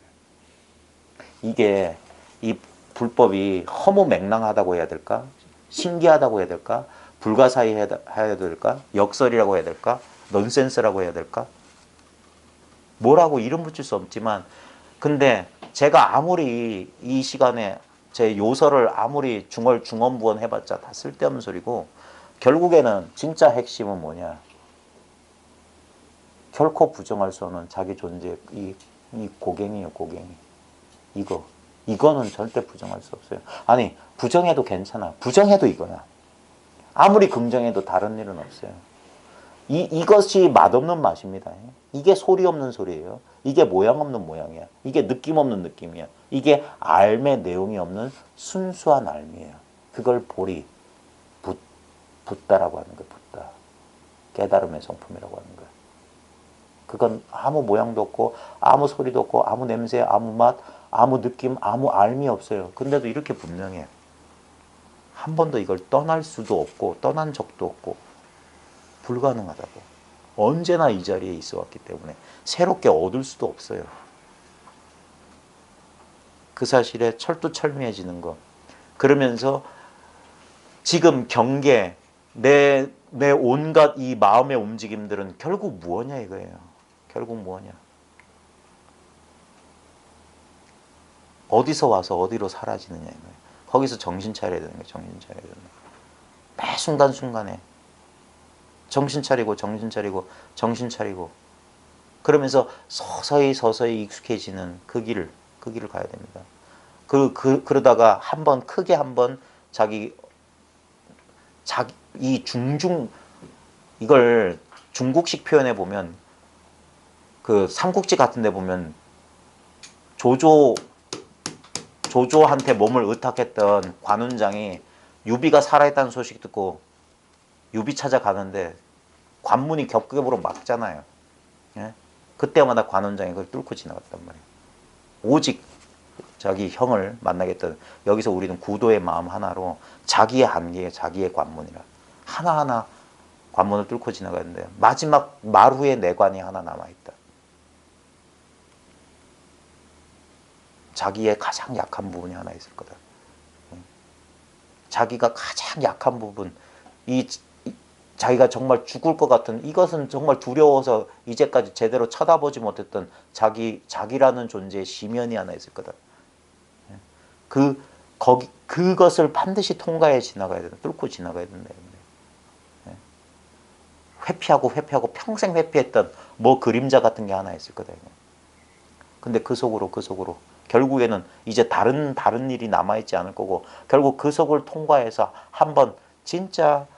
이게 이 불법이 허무맹랑하다고 해야 될까? 신기하다고 해야 될까? 불가사의해야 될까? 역설이라고 해야 될까? 넌센스라고 해야 될까? 뭐라고 이름 붙일 수 없지만 근데 제가 아무리 이 시간에 제 요설을 아무리 중언부언 해봤자 다 쓸데없는 소리고 결국에는 진짜 핵심은 뭐냐? 결코 부정할 수 없는 자기 존재 이 고갱이에요. 고갱이. 이거 이거는 절대 부정할 수 없어요. 아니, 부정해도 괜찮아. 부정해도 이거야. 아무리 긍정해도 다른 일은 없어요. 이것이 맛없는 맛입니다. 이게 소리 없는 소리예요. 이게 모양 없는 모양이야. 이게 느낌 없는 느낌이야. 이게 알의 내용이 없는 순수한 알미예요. 그걸 보리, 붓다라고 하는 거예요. 붓다. 깨달음의 성품이라고 하는 거예요. 그건 아무 모양도 없고 아무 소리도 없고 아무 냄새, 아무 맛, 아무 느낌, 아무 알미 없어요. 근데도 이렇게 분명해. 한 번도 이걸 떠날 수도 없고 떠난 적도 없고 불가능하다고. 언제나 이 자리에 있어 왔기 때문에 새롭게 얻을 수도 없어요. 그 사실에 철두철미해지는 거. 그러면서 지금 경계, 내 온갖 이 마음의 움직임들은 결국 무엇이냐 이거예요. 결국 무엇이냐. 어디서 와서 어디로 사라지느냐 이거예요. 거기서 정신 차려야 되는 거예요. 정신 차려야 되는 거예요. 매 순간순간에 정신 차리고 정신 차리고 정신 차리고 그러면서 서서히 익숙해지는 그 길을 가야 됩니다. 그러다가 크게 한번 이 이걸 중국식 표현해 보면 그 삼국지 같은 데 보면 조조한테 몸을 의탁했던 관운장이 유비가 살아있다는 소식 듣고 유비 찾아가는데 관문이 겹겹으로 막잖아요. 예? 그때마다 관원장이 그걸 뚫고 지나갔단 말이에요. 오직 자기 형을 만나겠다는, 여기서 우리는 구도의 마음 하나로 자기의 한계, 자기의 관문이라 하나하나 관문을 뚫고 지나가는데 마지막 마루에 내관이 하나 남아있다. 자기의 가장 약한 부분이 하나 있을 거다. 자기가 가장 약한 부분, 자기가 정말 죽을 것 같은, 이것은 정말 두려워서 이제까지 제대로 쳐다보지 못했던 자기라는 존재의 심연이 하나 있을 거다. 그것을 반드시 통과해 지나가야 된다. 뚫고 지나가야 된다. 회피하고 평생 회피했던 그림자 같은 게 하나 있을 거다. 근데 그 속으로 결국에는 이제 다른 일이 남아있지 않을 거고, 결국 그 속을 통과해서 한번 진짜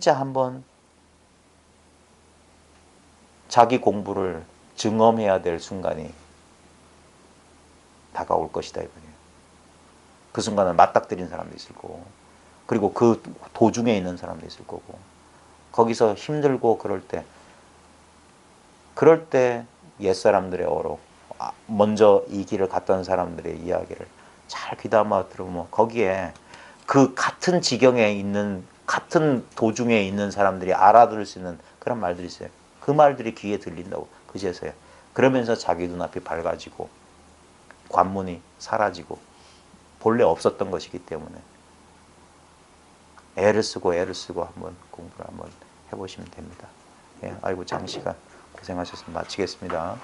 한번 자기 공부를 증엄해야 될 순간이 다가올 것이다 이거예요. 그 순간을 맞닥뜨린 사람도 있을 거고, 그리고 그 도중에 있는 사람도 있을 거고, 거기서 힘들고 그럴 때 옛사람들의 어록, 먼저 이 길을 갔던 사람들의 이야기를 잘 귀담아 들으면 거기에 그 같은 지경에 있는, 같은 도중에 있는 사람들이 알아들을 수 있는 그런 말들이 있어요. 그 말들이 귀에 들린다고. 그제서야. 그러면서 자기 눈앞이 밝아지고 관문이 사라지고 본래 없었던 것이기 때문에 애를 쓰고 한번 공부를 한번 해보시면 됩니다. 예, 아이고 장시간 고생하셨습니다. 마치겠습니다.